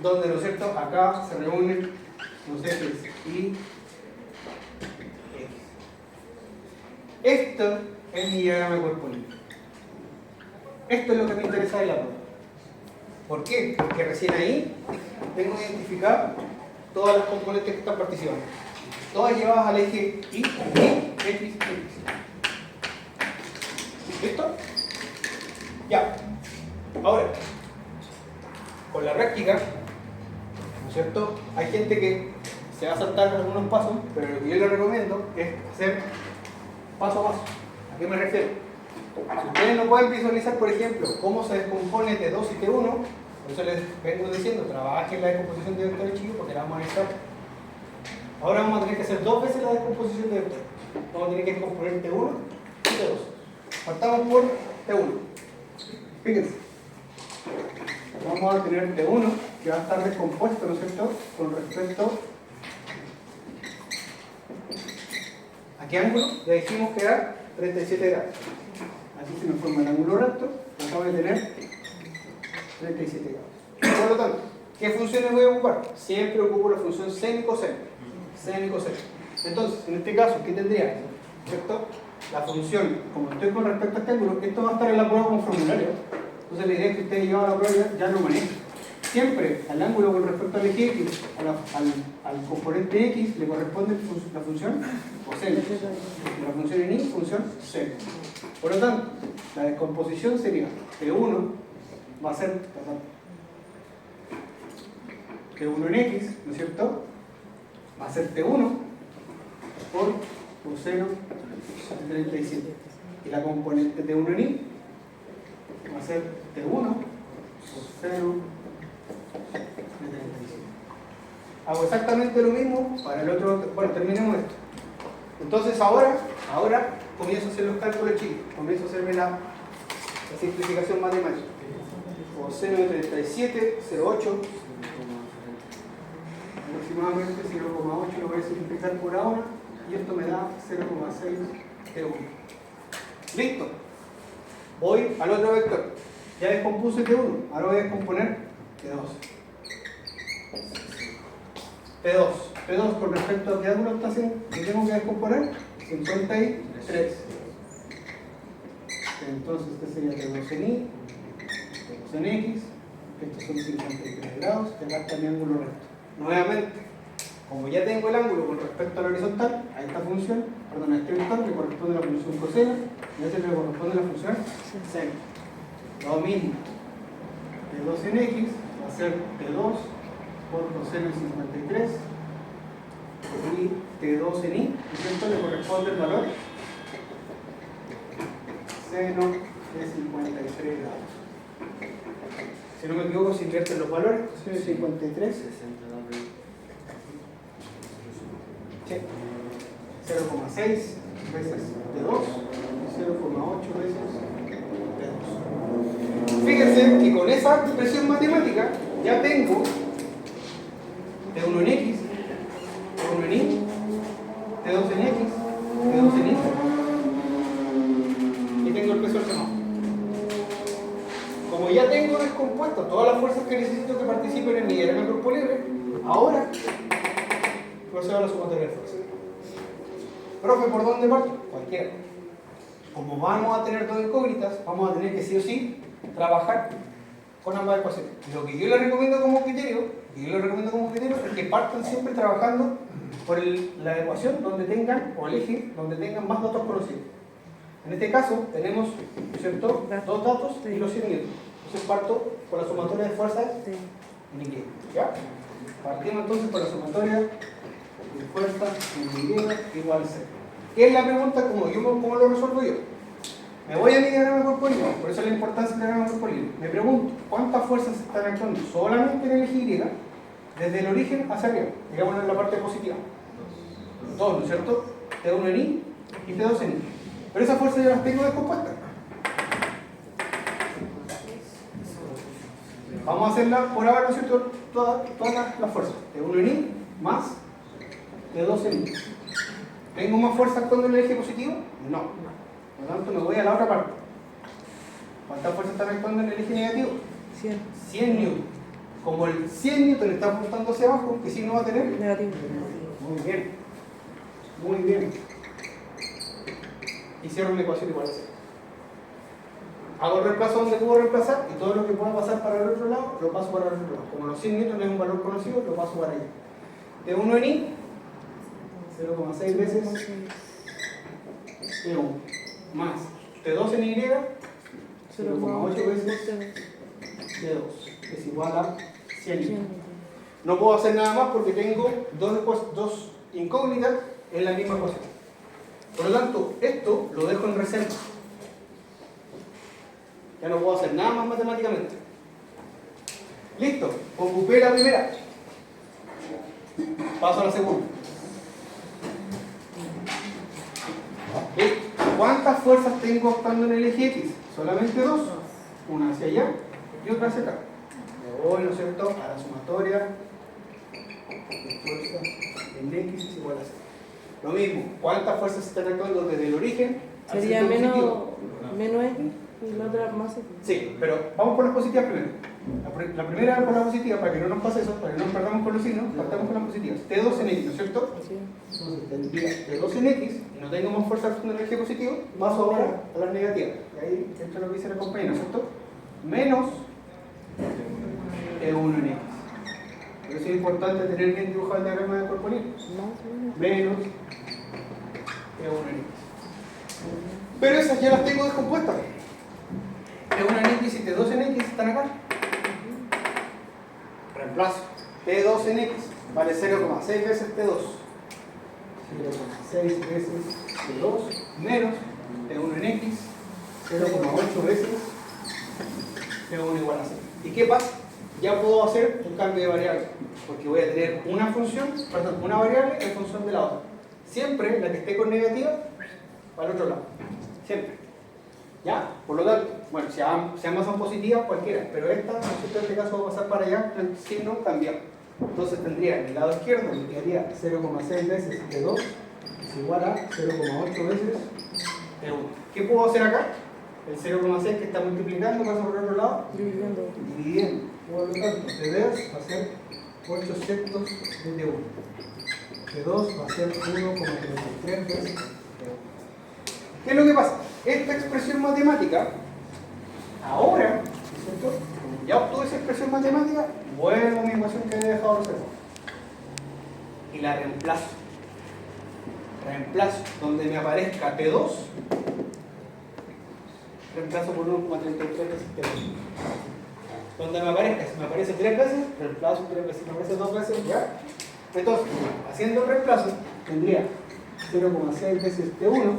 donde, ¿no es cierto?, acá se reúnen los ejes Y, X. Esto es mi diagrama de cuerpo libre. Esto es lo que me interesa de la prueba. ¿Por qué? Porque recién ahí tengo que identificar todas las componentes que están participando. Todas llevadas al eje Y, X, X. ¿Listo? Ya. Ahora, con la práctica, ¿no es cierto?, hay gente que se va a saltar algunos pasos, pero lo que yo les recomiendo es hacer paso a paso. ¿A qué me refiero? Si ustedes no pueden visualizar, por ejemplo, cómo se descompone T2 y T1, por eso les vengo diciendo, trabajen la descomposición de vectores, chicos, porque la vamos a necesitar. Ahora vamos a tener que hacer 2 veces la descomposición de vectores. Vamos a tener que descomponer T1 y T2. Partamos por T1. Fíjense. Vamos a tener T1, que va a estar descompuesto, ¿no es cierto?, con respecto ¿a qué ángulo? Ya dijimos que era 37 grados. Así se me forma el ángulo recto, acabo de tener 37 grados. Por lo tanto, ¿qué funciones voy a ocupar? Siempre ocupo la función seno y coseno. Seno y coseno. Entonces, en este caso, ¿qué tendría? ¿Cierto? La función, como estoy con respecto a este ángulo, esto va a estar en la prueba como formulario. Entonces la idea es que ustedes llevan a la prueba ya lo manejan. Siempre al ángulo con respecto al eje X, al componente X, le corresponde la función coseno. La función en Y, función seno. Por lo tanto, la descomposición sería T1 va a ser T1 en X, ¿no es cierto? Va a ser T1 por coseno de 37. Y la componente T1 en Y va a ser T1 coseno de 37. Hago exactamente lo mismo para el otro. Bueno, terminemos esto. Entonces ahora comienzo a hacer los cálculos, chicos. Comienzo a hacerme la simplificación matemática. Coseno de 37, 0,8 aproximadamente 0,8 lo voy a simplificar por ahora y esto me da 0,601. Listo. Voy al otro vector. Ya descompuse T1, ahora voy a descomponer T2. T2 con respecto a qué ángulo está haciendo, ¿qué tengo que descomponer? 53. Entonces este sería T2 en Y, T2 en X, estos son 53 grados, y acá está mi ángulo recto. Nuevamente, como ya tengo el ángulo con respecto a la horizontal, a esta función, perdón, a este vector le corresponde la función coseno y a este le corresponde la función seno. Lo mismo, T2 en X va a ser T2 por coseno de 53 y T2 en Y, y esto le corresponde el valor seno de 53 grados. Si no me equivoco, se invierten los valores, seno de 53, 0,6 veces T2 y 0,8 veces T2. Fíjense que con esa expresión matemática ya tengo T1 en X, T1 en Y, T2 en X, T2 en Y y tengo el peso del semáforo. Como ya tengo descompuesto todas las fuerzas que necesito que participen en mi diagrama de cuerpo libre, ahora procedo a la sumatoria de fuerzas. Profe, ¿por dónde parto? Cualquiera. Como vamos a tener dos incógnitas, vamos a tener que sí o sí trabajar con ambas ecuaciones. Lo que yo les recomiendo como criterio, es que partan siempre trabajando por la ecuación donde tengan, o el eje donde tengan más datos conocidos. En este caso tenemos, ¿cierto?, dos datos y los 100 newtons. Entonces parto por la sumatoria de fuerzas en Y. ¿Ya? Partimos entonces por la sumatoria de fuerzas en Y igual 0. ¿Qué es la pregunta? ¿Cómo lo resuelvo yo? Me voy a mi diagrama de cuerpo libre, por eso la importancia del diagrama de cuerpo libre. Me pregunto, ¿cuántas fuerzas están actuando solamente en el eje Y desde el origen hacia arriba, digámoslo en la parte positiva. 2, ¿no es cierto? T1 en I y T2 en I. Pero esas fuerzas ya las tengo descompuestas. Vamos a hacerla por ahora, ¿no es cierto? Todas las fuerzas. T1 en I más T2 en I. ¿Tengo más fuerza actuando en el eje positivo? No. Por lo tanto, me voy a la otra parte. ¿Cuántas fuerzas están actuando en el eje negativo? 100. 100 newton. Como el 100 newton está apuntando hacia abajo, ¿qué signo va a tener? Negativo. Muy bien. Muy bien. Y cierro la ecuación igual a 0. Hago el reemplazo donde puedo reemplazar y todo lo que pueda pasar para el otro lado, lo paso para el otro lado. Como los 100 newton es un valor conocido, lo paso para allá. T1 en I, 0,6 veces T1 más T2 en Y, 0,8 veces T2, es igual a 100 newton. No puedo hacer nada más porque tengo dos incógnitas en la misma ecuación. Por lo tanto, esto lo dejo en reserva. Ya no puedo hacer nada más matemáticamente. Listo, ocupé la primera. Paso a la segunda. ¿Cuántas fuerzas tengo actuando en el eje X? Solamente 2. Una hacia allá y otra hacia acá. Me voy, ¿no es cierto?, a la sumatoria de fuerzas en X es igual a 0. Lo mismo, ¿cuántas fuerzas están actuando desde el origen al Sería centro menos positivo? E y la otra más E. Sí, pero vamos por las positivas primero. La primera por la positiva, para que no nos pase eso, para que no nos perdamos con los signos, partamos con las positivas. T2 en X, ¿no es cierto? Así es. Entonces tendría T2 en X y no tengo más fuerza actuando en el eje positivo, paso ahora a las negativas. Y ahí entra lo que dice la compañera, ¿no es cierto? Menos T1 en X. Por eso es importante tener bien dibujado el diagrama de cuerpo libre. Menos T1 en X. Pero esas ya las tengo descompuestas. T1 en X y T2 en X están acá. Reemplazo. T2 en X vale 0,6 veces T2. 0,6 veces T2 menos T1 en X, 0,8 veces T1 igual a 0. ¿Y qué pasa? Ya puedo hacer un cambio de variable, porque voy a tener una variable en función de la otra. Siempre la que esté con negativa para el otro lado. Siempre. ¿Ya? Por lo tanto, bueno, si ambas son positivas, cualquiera, pero esta, en este caso, va a pasar para allá, el signo cambiado. Entonces tendría en el lado izquierdo, me quedaría 0,6 veces T2 es igual a 0,8 veces T1. ¿Qué puedo hacer acá? El 0,6 que está multiplicando pasa por el otro lado, Dividiendo. dividiendo. Por lo tanto, T2 va a ser 8 sextos de T1. T2 va a ser 1,33 veces T1. ¿Qué es lo que pasa? Esta expresión matemática, ahora, ¿no es cierto? Como ya obtuve esa expresión matemática, vuelvo a mi ecuación que había dejado reservada. Y la reemplazo. Reemplazo donde me aparezca T2, reemplazo por 1,33 veces T2. Donde me aparezca, si me aparece 3 veces, reemplazo 3 veces, si me aparece 2 veces, ya. Entonces, haciendo el reemplazo, tendría 0,6 veces T1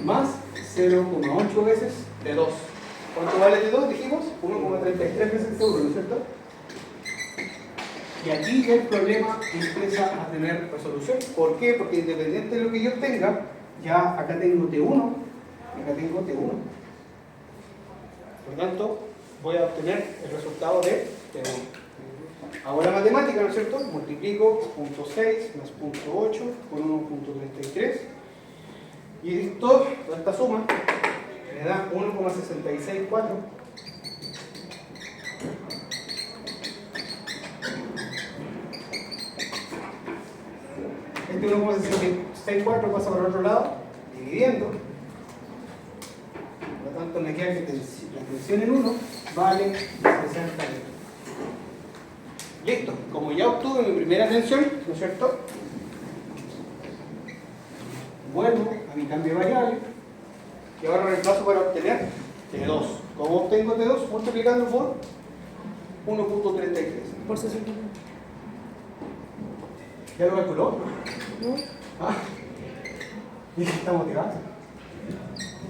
más 0,8 veces T2. ¿Cuánto vale T2? Dijimos 1,33 veces T1, ¿no es cierto? Y aquí ya el problema empieza a tener resolución. ¿Por qué? Porque independiente de lo que yo tenga, ya acá tengo T1 y acá tengo T1. Por lo tanto, voy a obtener el resultado de T1. Hago la matemática, ¿no es cierto? Multiplico 0.6 más 0.8 con 1.33 y esto, toda esta suma me da 1,664 este 1,664 pasa por el otro lado dividiendo, por lo tanto me queda que la tensión en 1 vale 60 metros. Listo, como ya obtuve mi primera tensión, ¿no es cierto? Vuelvo a mi cambio de variable y ahora reemplazo para obtener T2. ¿Cómo obtengo T2? Multiplicando por 1.33. Por 60. ¿Ya lo calculó? ¿No? Ah, dije que está motivado.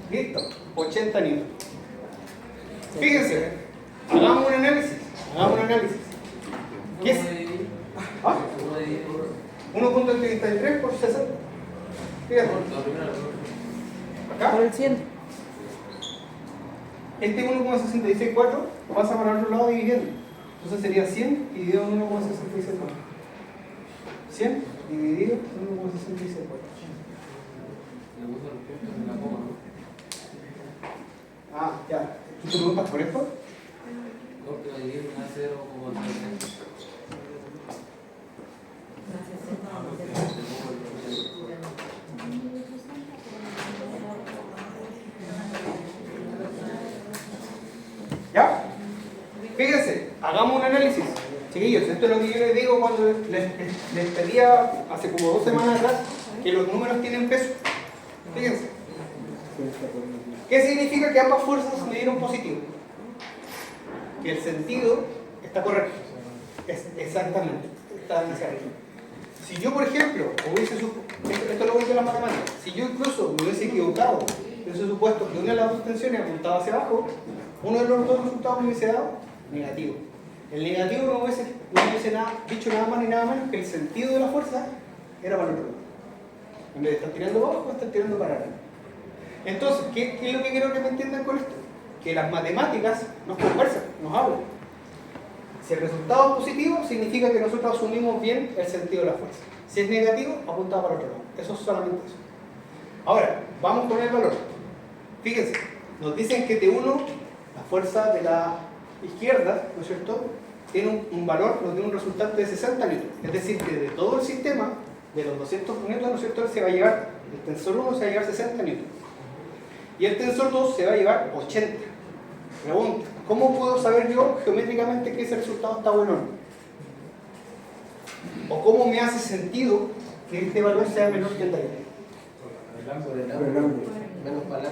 Listo, 80 newton. Fíjense, hagamos un análisis. 60. Fíjate, La primera, acá. Por el 100. Este 1,664 pasa para el otro lado dividiendo. Entonces sería 100 dividido en 1,664. 100 dividido en 1,664. le puso el punto en la coma, ¿no? Ah, ya. ¿Tú te preguntas por esto? No, que va a dividir una 0 como el 3. ¿Ya? Fíjense, hagamos un análisis. Chiquillos, esto es lo que yo les digo cuando les pedía hace como 2 semanas atrás que los números tienen peso. Fíjense. ¿Qué significa que ambas fuerzas me dieron positivo? Que el sentido está correcto. Exactamente. Está hacia arriba. Si yo, por ejemplo, esto lo voy a las matemáticas, si yo incluso me hubiese equivocado, hubiese supuesto que una de las dos tensiones apuntaba hacia abajo, uno de los dos resultados me hubiese dado negativo. El negativo no hubiese dicho nada más ni nada menos que el sentido de la fuerza era para el otro lado. En vez de estar tirando para abajo, estar tirando para arriba. Entonces, ¿qué es lo que quiero que me entiendan con esto? Que las matemáticas nos conversan, nos hablan. Si el resultado es positivo, significa que nosotros asumimos bien el sentido de la fuerza. Si es negativo, apunta para otro lado. Eso es solamente eso. Ahora, vamos con el valor. Fíjense, nos dicen que T1, la fuerza de la izquierda, ¿no es cierto?, tiene un valor, nos tiene un resultante de 60 newtons. Es decir, que de todo el sistema, de los 200 newtons, ¿no es cierto?, se va a llevar, el tensor 1 se va a llevar 60 newtons. Y el tensor 2 se va a llevar 80. Pregunta, ¿cómo puedo saber yo geométricamente que ese resultado está bueno o no? ¿O cómo me hace sentido que este valor sea menor que el de ahí? Menos palanca,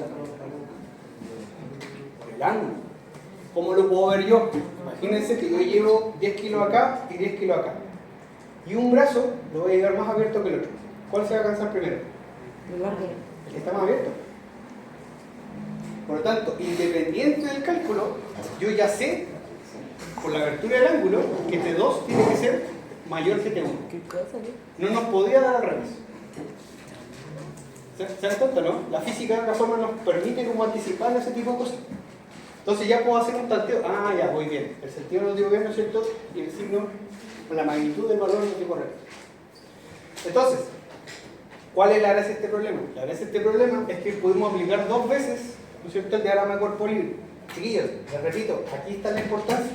Por el ángulo. ¿Cómo lo puedo ver yo? Imagínense que yo llevo 10 kilos acá y 10 kilos acá. Y un brazo lo voy a llevar más abierto que el otro. ¿Cuál se va a cansar primero? El largo. El que está más abierto. Por lo tanto, independiente del cálculo, yo ya sé, por la abertura del ángulo, que T2 tiene que ser mayor que T1. ¿Qué cosa, No nos podía dar al revés. ¿Se dan cuenta, no? La física de alguna forma nos permite como anticipar ese tipo de cosas. Entonces ya puedo hacer un tanteo. Ah, ya, voy bien. El sentido lo digo bien, ¿no es cierto? Y el signo, la magnitud del valor lo digo correcto. Entonces, ¿cuál es la gracia de este problema? La gracia de este problema es que podemos aplicar 2 veces, ¿no es cierto?, el diagrama de cuerpo libre. Chiquillos, les repito, aquí está la importancia.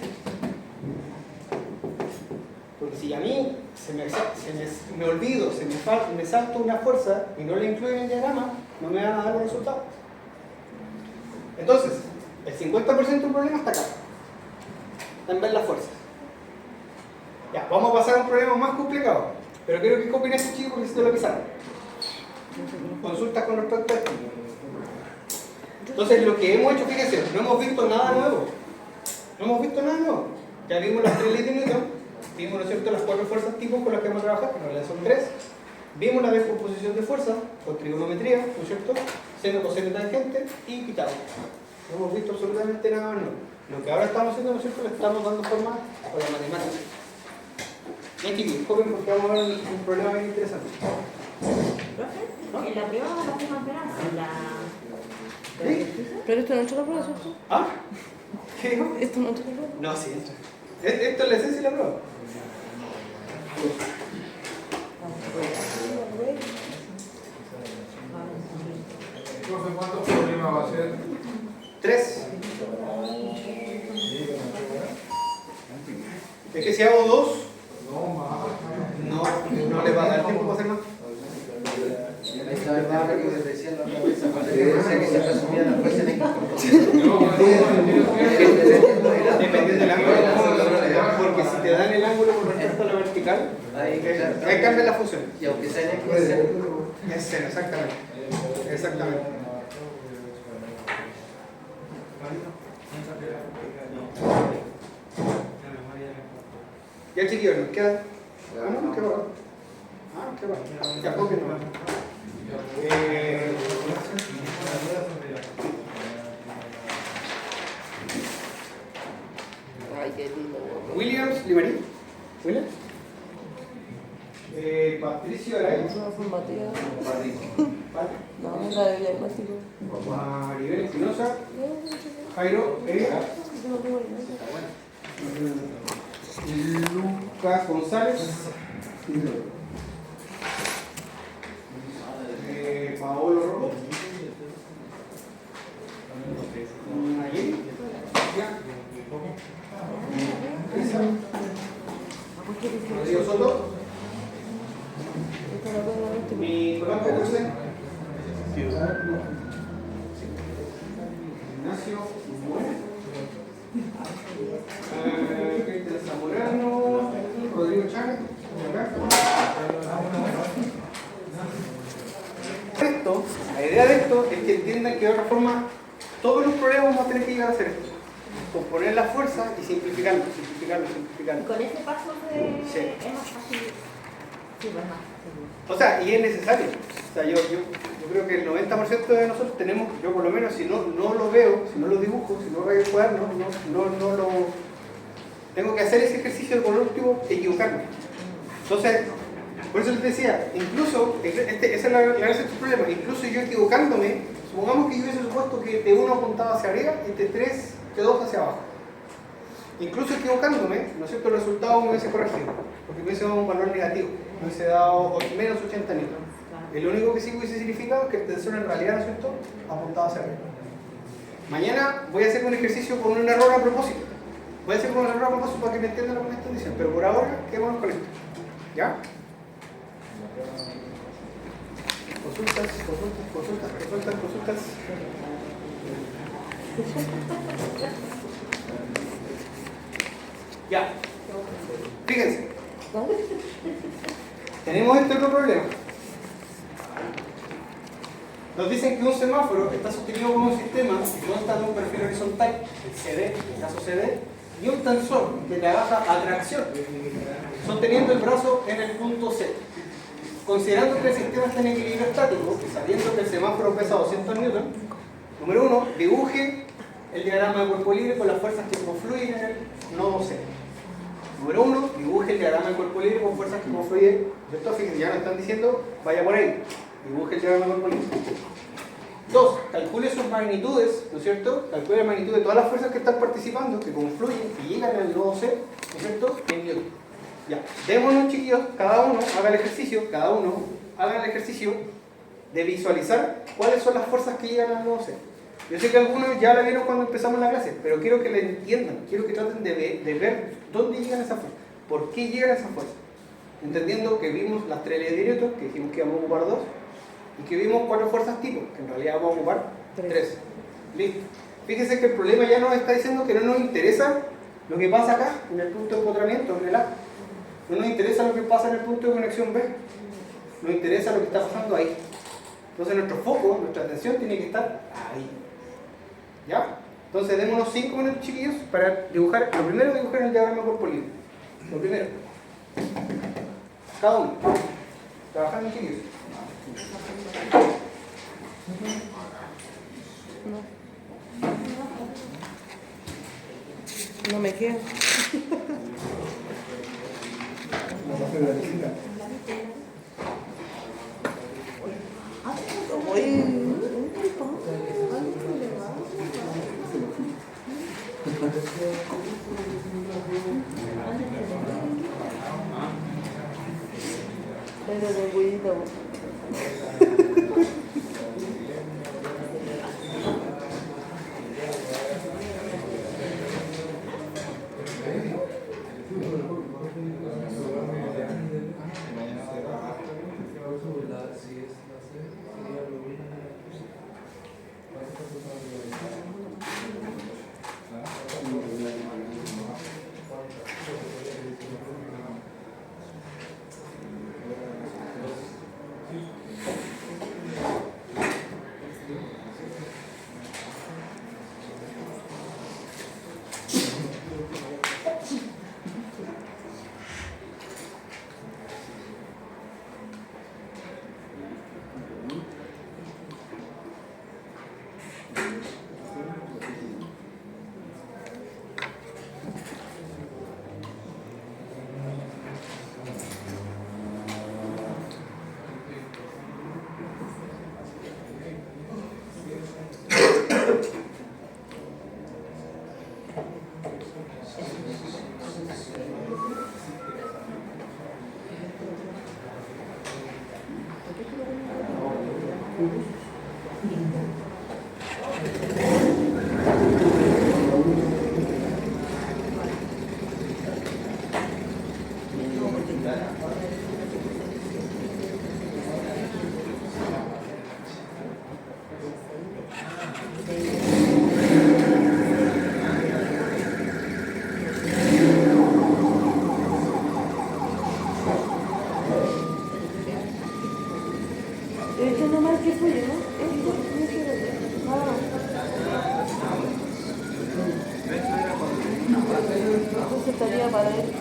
Porque si a mí me olvido, me salto una fuerza y no la incluyo en el diagrama, no me van a dar los resultados. Entonces, el 50% del problema está acá. Está en ver las fuerzas. Ya, vamos a pasar a un problema más complicado. Pero quiero que copien este chico porque se te lo pisaron. Consultas con respecto a esto. Entonces, lo que hemos hecho, fíjense, no hemos visto nada nuevo. No hemos visto nada nuevo. Ya vimos las 3 leyes de Newton, vimos, ¿no es cierto?, las 4 fuerzas tipo con las que hemos trabajado, que en realidad son 3. Vimos la descomposición de fuerza con trigonometría, ¿no es cierto?, seno, coseno, tangente y Pitágoras. No hemos visto absolutamente nada nuevo. Lo que ahora estamos haciendo, ¿no es cierto?, le estamos dando forma a la matemática. Y aquí, joven, porque vamos a ver un problema bien interesante. ¿Profe? En la prueba la hacemos esperanza. ¿Sí? Pero esto no entra a la prueba, ¿cierto? ¿Ah? ¿Qué dijo? Esto no entra a la prueba. No, sí, entra. Esto es la esencia de la prueba. Profe, ¿cuántos problemas va a ser? 3. Es que si hago 2, no le va a dar tiempo para hacer más. Ahí está el tema que les decía la otra vez, cuando yo decía que se resumía la fuerza en equipo. Dependiendo del ángulo, porque si te dan el ángulo con respecto a la vertical, ahí cambian las funciones. Y aunque sea en equipo, es cero. Es cero, exactamente. Exactamente. Ya, chiquillos, nos queda. Ah, no, nos queda. Ah, nos queda. Ya, porque no. Ay, qué lindo. Williams, Limarí. ¿Williams? Patricio Aray. Una formativa. Pat- No, es la de diagnóstico. Maribel Espinosa. Jairo Vega. Yo no tengo ni Lucas González. Paolo Rojo. Nayeli. César. Rodrigo Soto. Esta la tengo en este. Nicolás Petersen. Ignacio Bueno. Cristian Zamorano. Rodrigo Chávez. La idea de esto es que entiendan que de otra forma todos los problemas vamos a tener que llegar a hacer esto. Componer la fuerza y simplificarlo. Y con ese paso Sí. es más fácil. Sí, pues más fácil. O sea, y es necesario. O sea, yo creo que el 90% de nosotros tenemos, yo por lo menos, si no lo veo, si no lo dibujo, si no rayo el cuaderno, no lo... Tengo que hacer ese ejercicio de por último equivocarme. Entonces, por eso les decía, incluso, esa es la gracia de estos problemas, incluso yo equivocándome, supongamos que yo hubiese supuesto que T1 apuntaba hacia arriba y T3, T2 hacia abajo. Incluso equivocándome, ¿no es cierto?, el resultado me hubiese corregido, porque me hubiese dado un valor negativo, me hubiese dado menos 80 newton. Lo único que sí hubiese significado es que el tensor en realidad, ¿no es cierto?, apuntaba hacia arriba. Mañana voy a hacer un ejercicio con un error a propósito. Voy a hacer un error a propósito para que me entiendan lo que me estoy diciendo, pero por ahora, quedémonos con esto. ¿Ya? Consultas. Ya. Fíjense. Tenemos este otro problema. Nos dicen que un semáforo está sostenido por un sistema que consta de un perfil horizontal, el CD, el caso CD, y un tensor que trabaja a tracción, sosteniendo el brazo en el punto C. Considerando que el sistema está en equilibrio estático y sabiendo que el semáforo pesa 200 newton, número 1, dibuje el diagrama de cuerpo libre con las fuerzas que confluyen en el nodo C. Número 1, dibuje el diagrama de cuerpo libre con fuerzas que confluyen. ¿Cierto? Fíjense, ya nos están diciendo, vaya por ahí. Dibuje el diagrama de cuerpo libre. 2, calcule sus magnitudes, ¿no es cierto? Calcule la magnitud de todas las fuerzas que están participando, que confluyen, que llegan al nodo C, ¿no es cierto? En newton. Ya, démonos chiquillos, cada uno haga el ejercicio de visualizar cuáles son las fuerzas que llegan al nodo C. Yo sé que algunos ya la vieron cuando empezamos la clase, pero quiero que la entiendan, quiero que traten de ver dónde llegan esas fuerzas, por qué llegan esas fuerzas. Entendiendo que vimos las 3 leyes de Newton, que dijimos que íbamos a ocupar 2, y que vimos 4 fuerzas tipo, que en realidad vamos a ocupar 3. Listo. Fíjense que el problema ya nos está diciendo que no nos interesa lo que pasa acá, en el punto de empotramiento, en el A. No nos interesa lo que pasa en el punto de conexión B. Nos interesa lo que está pasando ahí. Entonces nuestro foco, nuestra atención tiene que estar ahí. ¿Ya? Entonces démonos 5 minutos, chiquillos, para dibujar. Lo primero, dibujar el diagrama de cuerpo libre. Lo primero. Cada uno. Trabajando, chiquillos. No me queda. Pero de cuidito. Esto nomás que fue, ¿no? Entonces estaría para él.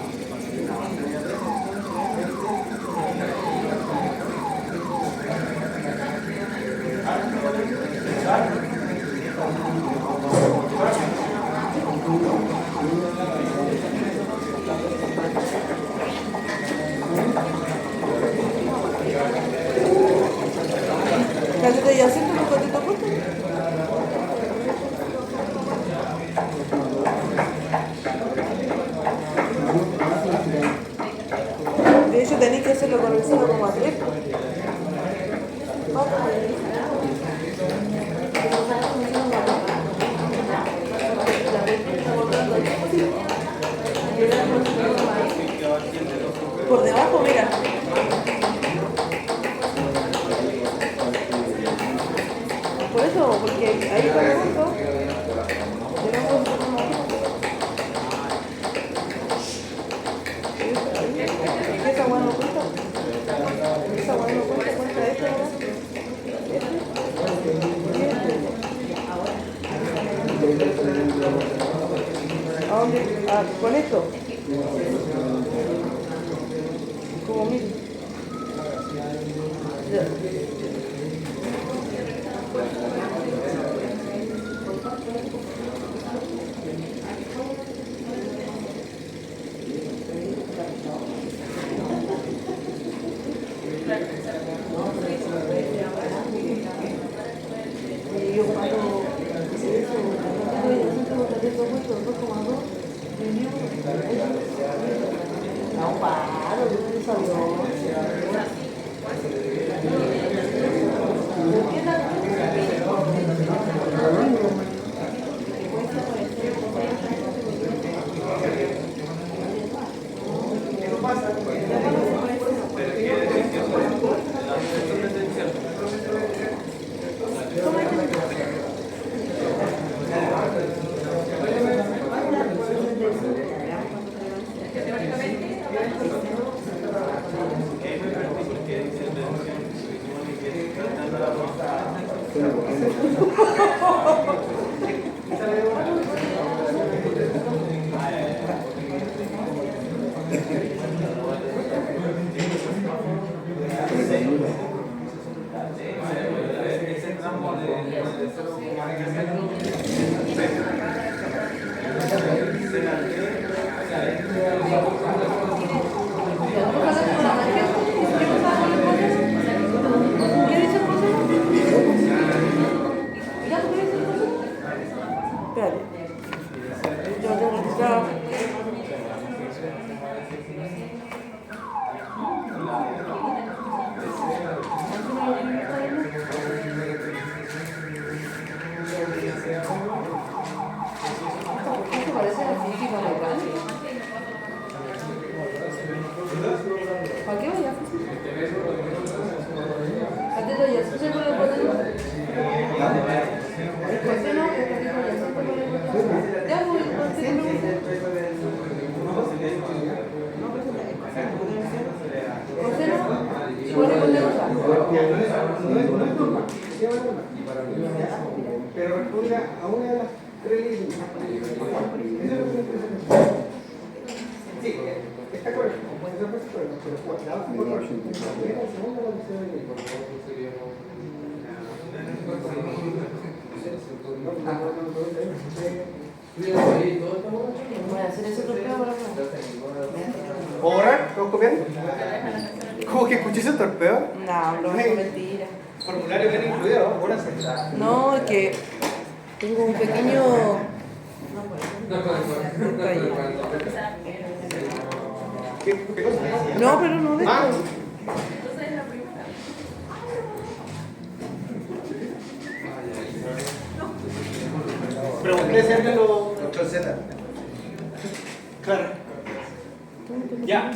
Cállate ya, siempre me contento puesto. De hecho, tenéis que hacerlo con el 0,3. Por debajo, mira. Por eso, porque ahí por debajo tenemos esa agua no cuenta. Esa agua no cuenta, cuenta esto, ¿verdad? ¿A dónde? Ah, con esto. Como mil. Ya. Y yo cuando no paro, yo no sabía. ¿Para qué vaya? Atento ya, ¿se puede poner? Después de no, ya voy, pero responde a una de las tres líneas. Sí, está correcto. Esa fue correcta, pero la última correcta. La primera y segunda la tercera Voy a hacer eso torpeo para acá. ¿Puedo borrar? ¿Puedo copiar? ¿Cómo que escuché ese torpeo? No, no es mentira. Formulario bien incluido, bórrase. No, es que tengo un pequeño detalle. ¿Qué cosa? No, pero no de ¿Ah? esto. hacerle lo... Control Z. Claro. Ya.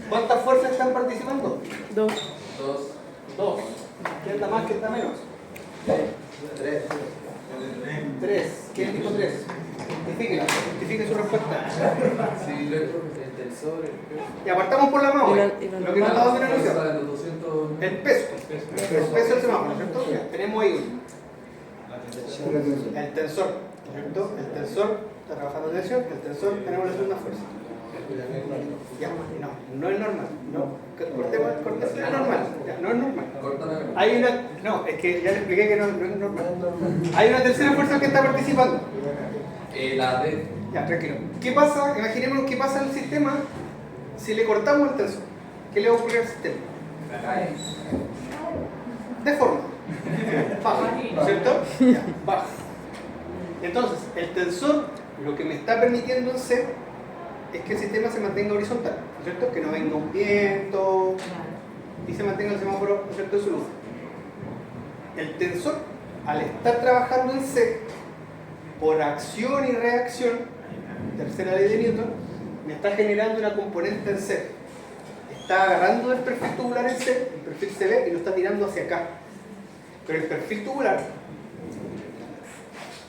¿Cuántas fuerzas están participando? 2. 2. ¿Quién da más, quién da menos? 3. 3. ¿Quién dijo 3? Justifique su respuesta. Sí, el tensor, Y apartamos por la mano. Y lo Lo que nos está dando la fuerza ilusión. de los 200. El peso. El peso del semáforo, ¿cierto? Ya, tenemos ahí uno. El tensor, ¿cierto? El tensor está trabajando tensión, el tensor tenemos la segunda fuerza. Ya, no es normal. Cortemos, no es normal. Ya, no es normal. Hay una, no, es que ya le expliqué que no es normal. Hay una tercera fuerza que está participando. La D. Ya, tranquilo. ¿Qué pasa? Imaginémonos qué pasa en el sistema si le cortamos el tensor. ¿Qué le va a ocurrir al sistema? Deforma. Baja, ¿cierto? Ya, baja. Entonces, el tensor lo que me está permitiendo en C es que el sistema se mantenga horizontal, ¿cierto? Que no venga un viento y se mantenga el semáforo, ¿cierto?, en su luz. El tensor, al estar trabajando en C, por acción y reacción, tercera ley de Newton, me está generando una componente en C. Está agarrando el perfil tubular en C, el perfil CB, y lo está tirando hacia acá. Pero el perfil tubular,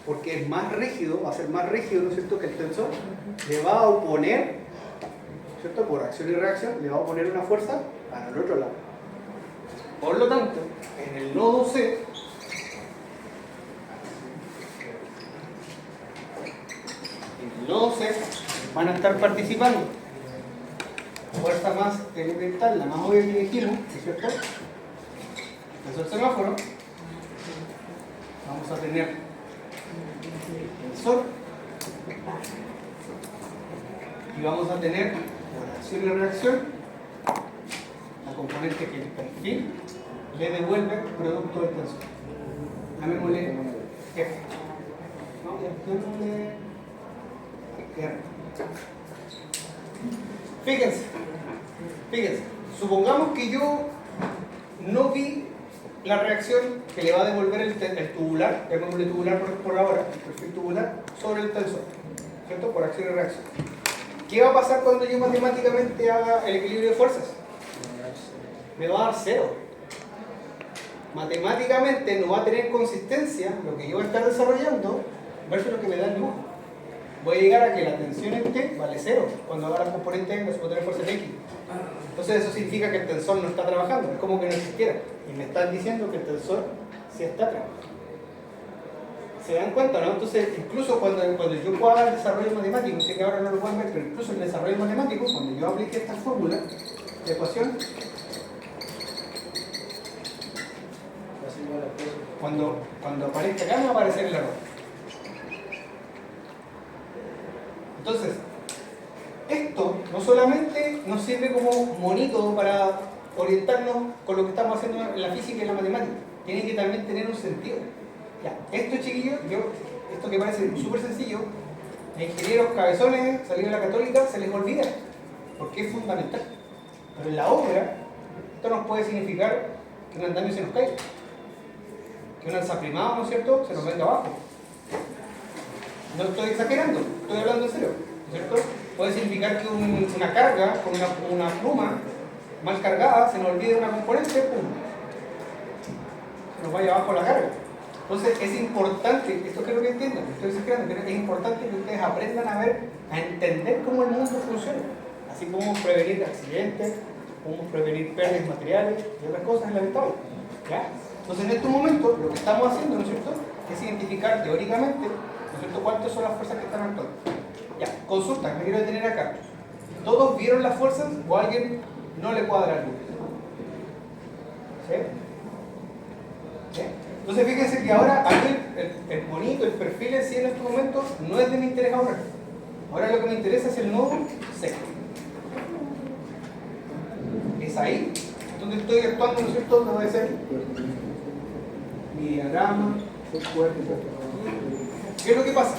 porque es más rígido, va a ser más rígido, ¿no es cierto?, que el tensor, le va a oponer, ¿cierto?, por acción y reacción, le va a oponer una fuerza para el otro lado. Por lo tanto, en el nodo C, van a estar participando fuerza más elemental, la más obvia que dijimos, ¿no es cierto? Tensor semáforo. Vamos a tener tensor y vamos a tener por acción y reacción la componente que el perfil le devuelve producto del tensor. Llamémosle F. ¿No? Llamémosle R. Fíjense, supongamos que yo no vi la reacción que le va a devolver el tubular, llamémosle tubular por ahora, el perfil tubular, sobre el tensor, ¿cierto? Por acción y reacción. ¿Qué va a pasar cuando yo matemáticamente haga el equilibrio de fuerzas? Me va a dar 0. Matemáticamente no va a tener consistencia lo que yo voy a estar desarrollando versus lo que me da el dibujo. Voy a llegar a que la tensión en T vale 0 cuando haga la componente M, se puede tener fuerza en X. Entonces eso significa que el tensor no está trabajando, es como que no existiera. Y me están diciendo que el tensor sí está trabajando. ¿Se dan cuenta, no? Entonces, incluso cuando yo pueda dar el desarrollo matemático, sé que ahora no lo pueden ver, pero incluso en el desarrollo matemático, cuando yo aplique esta fórmula de ecuación, cuando aparezca acá, me va a aparecer el error. Entonces, esto no solamente nos sirve como monito para orientarnos con lo que estamos haciendo en la física y en la matemática, tiene que también tener un sentido. Ya, esto, chiquillos, esto que parece súper sencillo, a ingenieros cabezones, salidos de la católica, se les olvida, porque es fundamental. Pero en la obra, esto nos puede significar que un andamio se nos caiga, que un alzaprimado, ¿no es cierto?, se nos venga abajo. No estoy exagerando, estoy hablando en serio, ¿cierto? Puede significar que una carga con una pluma mal cargada se nos olvide una componente, ¡pum!, se nos vaya abajo la carga. Entonces es importante, esto quiero que entiendan, estoy exagerando, pero es importante que ustedes aprendan a ver, a entender cómo el mundo funciona, así como prevenir accidentes, cómo prevenir pérdidas materiales y otras cosas en la ventana, ¿ya? Entonces en estos momentos lo que estamos haciendo, ¿no es cierto?, es identificar teóricamente, ¿no es cierto?, cuántas son las fuerzas que están actuando. Ya, consulta, me quiero detener acá. ¿Todos vieron las fuerzas o a alguien no le cuadra algo? ¿Sí? ¿Sí? Entonces fíjense que ahora aquí el monito, el perfil en sí en estos momentos no es de mi interés ahora. Ahora lo que me interesa es el nodo C. Es ahí donde estoy actuando, ¿no es cierto?, donde debe ser mi diagrama. ¿Qué es lo que pasa?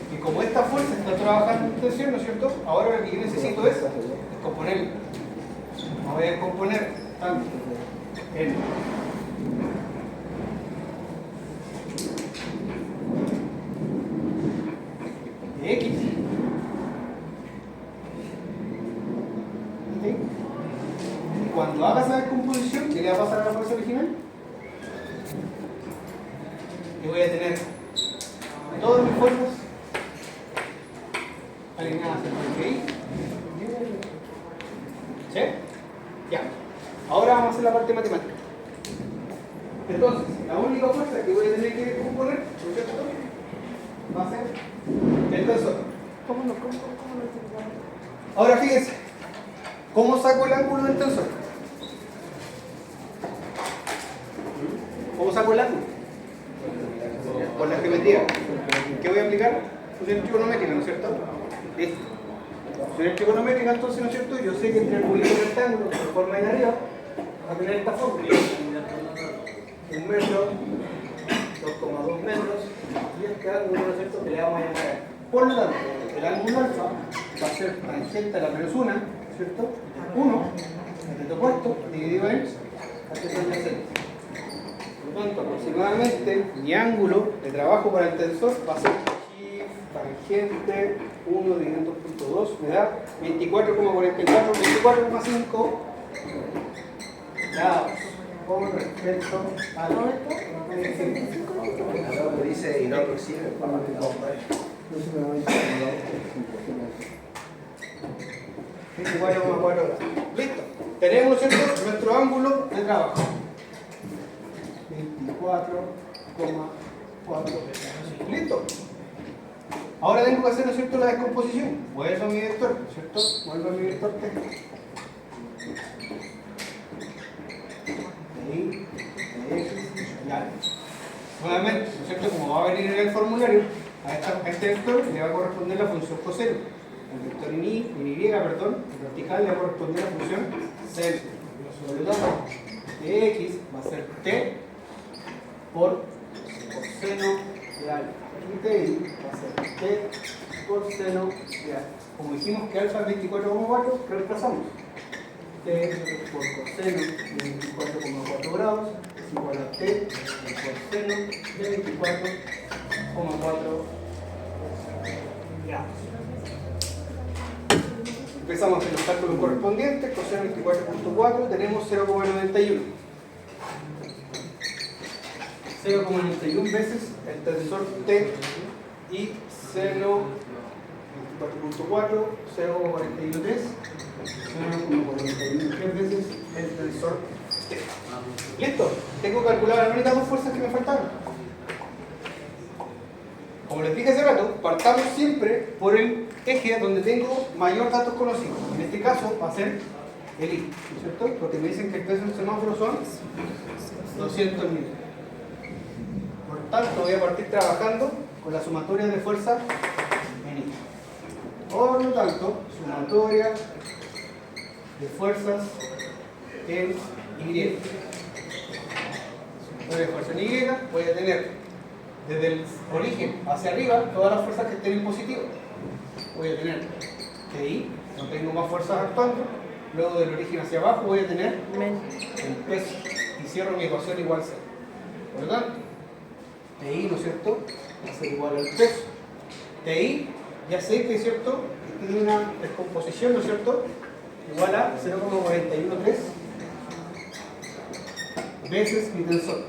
Que como esta fuerza está trabajando en tensión, ¿no es cierto?, ahora lo que yo necesito es componerla. Me voy a componer tanto cuando haga esa descomposición, ¿qué le va a pasar a la fuerza original? Que voy a tener todas mis fuerzas alineadas entre I. ¿Sí? Ya. Ahora vamos a hacer la parte matemática. Entonces, la única fuerza que voy a tener que componer, ¿no es cierto? Va a ser el tensor. ¿Cómo lo utilizamos? Ahora fíjense, ¿cómo saco el ángulo del tensor? ¿Cómo saco el ángulo? Con la geometría. ¿Qué voy a aplicar? Función trigonométrica, ¿no es cierto? Listo. Función trigonométrica, entonces, ¿no es cierto? Yo sé que entre el triángulo y rectángulo, de forma de arriba, va a tener esta forma. 1 metro, 2,2 metros, y este ángulo, ¿no es cierto?, que le vamos a llamar A. Por lo tanto, el ángulo alfa va a ser tangente a la menos 1, ¿cierto? 1, el opuesto, dividido en 76. Por lo tanto, aproximadamente, mi ángulo de trabajo para el tensor va a ser aquí, tangente 1 dividido en 2.2, me da 24,44, 24,5 grados. Con respecto al Dice y no aproxime. 24,4 grados. Listo. Tenemos, ¿cierto?, nuestro ángulo de trabajo. 24,4 grados. Listo. Ahora tengo que hacer, ¿no es cierto?, la descomposición. Vuelvo a mi vector, ¿no es cierto? Vuelvo a mi vector T. Ya. Nuevamente, ¿no es cierto? Como va a venir en el formulario, a este vector le va a corresponder la función coseno. El vector en Y, perdón, el vertical le va a corresponder la función seno. Sobre todo, X va a ser T por coseno de alfa. Y TI va a ser T por seno de alfa. Como dijimos que alfa es 24,4, reemplazamos. T por coseno de 24,4 grados es igual a T por seno de 24,4 grados. Empezamos a hacer los cálculos correspondientes. Coseno de 24,4 tenemos 0,91. 0,91 veces el tensor T y seno 24,4, 0,413. 0,41 veces el tensor T. ¿Listo? Tengo que calcular las únicas dos fuerzas que me faltaron. Como les dije hace rato, partamos siempre por el eje donde tengo mayor datos conocidos. En este caso va a ser el I, ¿no es cierto? Porque me dicen que el peso del semáforo son 200 N. Por tanto, voy a partir trabajando con la sumatoria de fuerza en I. Por lo tanto, sumatoria de fuerzas en Y. Sumatoria de fuerza en Y, voy a tener desde el origen hacia arriba todas las fuerzas que estén en positivo. Voy a tener TI, no tengo más fuerzas actuando. Luego del origen hacia abajo voy a tener el peso. Y cierro mi ecuación igual a 0. Por lo tanto, TI, ¿no es cierto?, va a ser igual al peso. TI, ya sé que es cierto, que tiene una descomposición, ¿no es cierto?, igual a 0,413 veces mi tensor.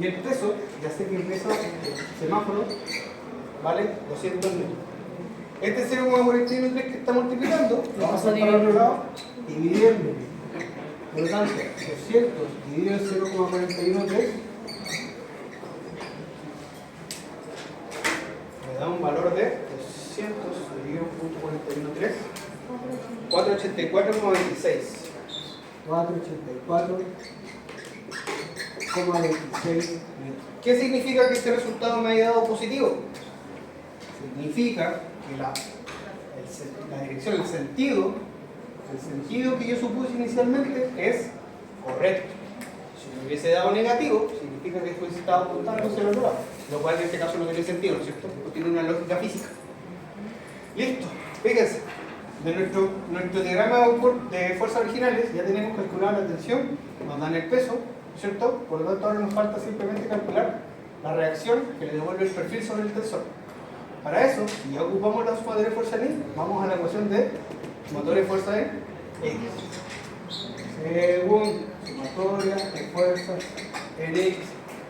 Y el peso, ya sé que el peso del semáforo vale 200 N. Este 0,413 que está multiplicando, lo vamos a pasar para el otro lado, dividiendo. Por lo tanto, 200 dividido en 0,413 me da un valor de 200 dividido en 0,413, 484,26. 484,26 metros. ¿Qué significa que este resultado me haya dado positivo? Significa que la dirección, el sentido que yo supuse inicialmente es correcto. Si me hubiese dado negativo, significa que fuese estado apuntando hacia el otro lado, lo cual en este caso no tiene sentido, ¿no es cierto? No tiene una lógica física. Listo, fíjense, de nuestro diagrama de fuerzas originales ya tenemos calculado la tensión, nos dan el peso, ¿cierto? Por lo tanto ahora nos falta simplemente calcular la reacción que le devuelve el perfil sobre el tensor. Para eso, si ya ocupamos la sumatoria de fuerza en I, vamos a la ecuación de sumatoria de fuerza en X. Según sumatoria de fuerzas en X.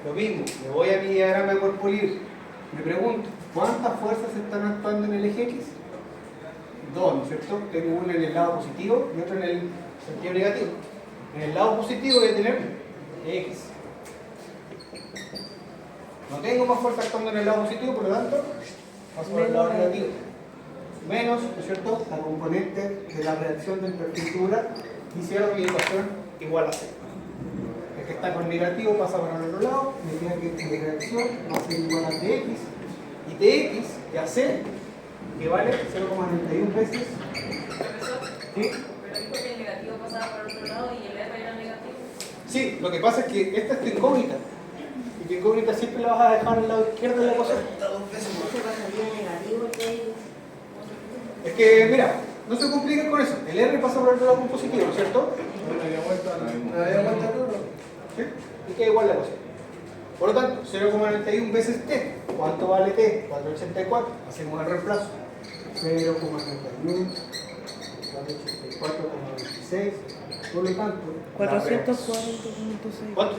Lo mismo, me voy a mi diagrama de cuerpo libre. Me pregunto, ¿cuántas fuerzas están actuando en el eje X? Dos, ¿no es cierto? Tengo una en el lado positivo y otra en el sentido negativo. En el lado positivo voy a tener X. No tengo más fuerza actuando en el lado positivo, por lo tanto, paso al lado negativo. Menos, ¿no es cierto?, la componente de la reacción del perfil tubular y cierro mi ecuación igual a 0. El que está con negativo pasa para el otro lado, me queda que mi reacción va a ser igual a Tx, y Tx, ya sé, que vale 0,91 veces. ¿Sí? Pero dijo que el negativo pasaba por el otro lado y el R era negativo. Sí, lo que pasa es que esta es tu incógnita. Y tu incógnita siempre la vas a dejar al lado izquierdo de la ecuación. Entonces pasaría negativo el TX. Es que, mira, no se compliquen con eso. El R pasa por el otro lado con positivo, ¿no es cierto? No había vuelta todo. ¿Sí? Y queda igual la ecuación. Por lo tanto, 0,91 veces T. ¿Cuánto vale T? 484. Hacemos el reemplazo. 0,91, 484,26. Por lo tanto, 440.6. ¿cuánto?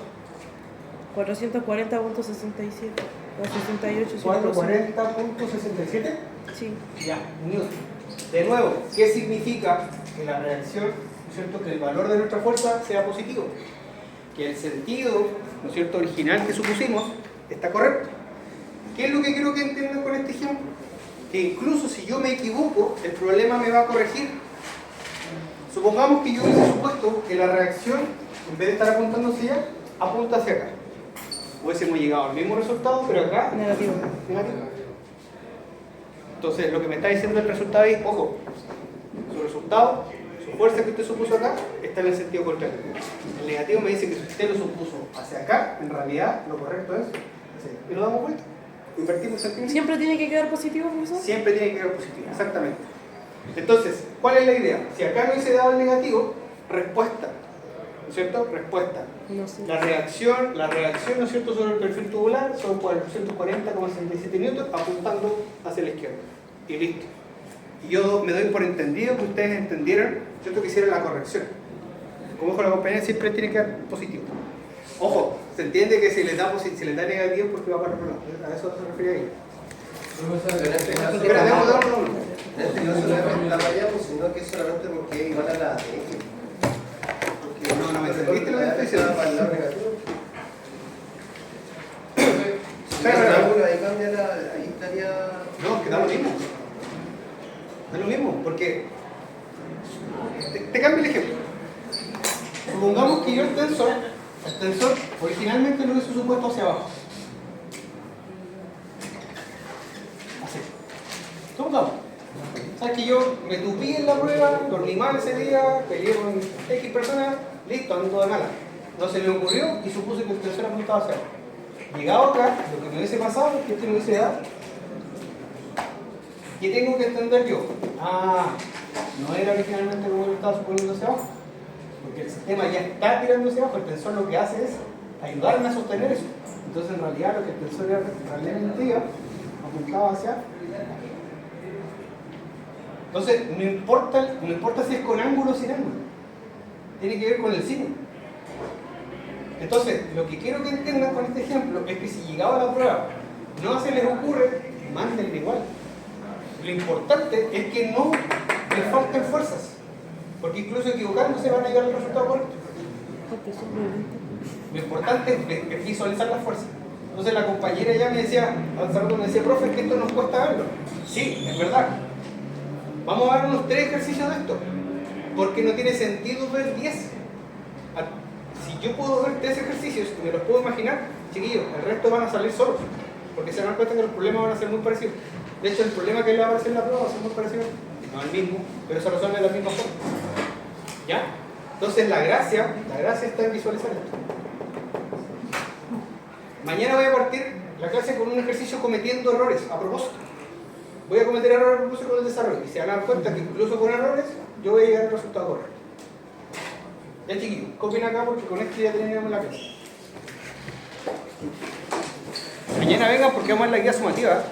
440.67 o 68. si no lo sé. 440.67. Sí. Ya, Newton. De nuevo, ¿qué significa que la reacción, ¿no es cierto?, que el valor de nuestra fuerza sea positivo? Que el sentido, ¿no es cierto?, original que supusimos está correcto. ¿Qué es lo que quiero que entiendan con este ejemplo? Que incluso si yo me equivoco, el problema me va a corregir. Supongamos que yo hubiese supuesto que la reacción, en vez de estar apuntando hacia allá, apunta hacia acá. Hubiésemos llegado al mismo resultado, pero acá Negativo. negativo. Entonces, lo que me está diciendo el resultado es, ojo, su resultado, su fuerza que usted supuso acá, está en el sentido contrario. El negativo me dice que si usted lo supuso hacia acá, en realidad lo correcto es hacia allá. Y lo damos vuelta. Invertimos el sentido. ¿Siempre tiene que quedar positivo, profesor? Siempre tiene que quedar positivo, exactamente. Entonces, ¿cuál es la idea? Si acá no hubiese dado el negativo, respuesta, ¿no es cierto? Respuesta. No sé. La reacción, ¿no es cierto?, sobre el perfil tubular son 440,67 newton apuntando hacia la izquierda. Y listo. Y yo me doy por entendido que ustedes entendieron, ¿cierto?, que hicieron la corrección. Como dijo la compañera, siempre tiene que dar positivo. Ojo, se entiende que si les da negativo porque va para otro lado. A eso se refiere ahí. Profesor, En este caso, Espera, en démosle. este caso no la variamos, sino que es solamente porque es igual a la de X. No me entendiste lo que estoy diciendo. Para el lado negativo. Si Pero, el ángulo ahí cambia, ahí estaría. No, que da lo mismo. Da lo mismo, porque te cambio el ejemplo. Supongamos que yo el tensor originalmente lo hubiese supuesto hacia abajo. Así. Supongamos. ¿Sabes que yo me tupí en la prueba, dormí mal ese día, peleé con X personas, listo, ando de mala? No se me ocurrió y supuse que el tensor apuntaba hacia abajo. Llegado acá, lo que me hubiese pasado es que este me hubiese dado. ¿Qué tengo que entender yo? No era originalmente como yo estaba suponiendo hacia abajo. Porque el sistema ya está tirando hacia abajo, el tensor lo que hace es ayudarme a sostener eso. Entonces en realidad lo que el tensor realmente diga, apuntaba hacia abajo. Entonces no importa si es con ángulo o sin ángulo. Tiene que ver con el signo. Entonces, lo que quiero que entiendan con este ejemplo es que si llegaba a la prueba no se les ocurre, mándenle igual. Lo importante es que no les falten fuerzas, porque incluso equivocándose van a llegar al resultado correcto. Porque son violentos. Lo importante es visualizar las fuerzas. Entonces la compañera ya me decía, al rato me decía, profe, que esto nos cuesta verlo. Sí, es verdad. Vamos a ver unos 3 ejercicios de esto, porque no tiene sentido ver 10. Si yo puedo ver 3 ejercicios y me los puedo imaginar, chiquillos, el resto van a salir solos, porque se dan cuenta que los problemas van a ser muy parecidos. De hecho, el problema que le va a aparecer en la prueba va a ser muy parecido, no el mismo, pero se resuelve de la misma forma. ¿Ya? Entonces la gracia está en visualizar esto. Mañana voy a partir la clase con un ejercicio cometiendo errores a propósito. Voy a cometer errores a propósito con el desarrollo y se van a dar cuenta que incluso con errores yo voy a llegar al resultado correcto. Ya chiquillos, copien acá porque con esto ya terminamos la clase. Mañana vengan porque vamos a ver la guía sumativa.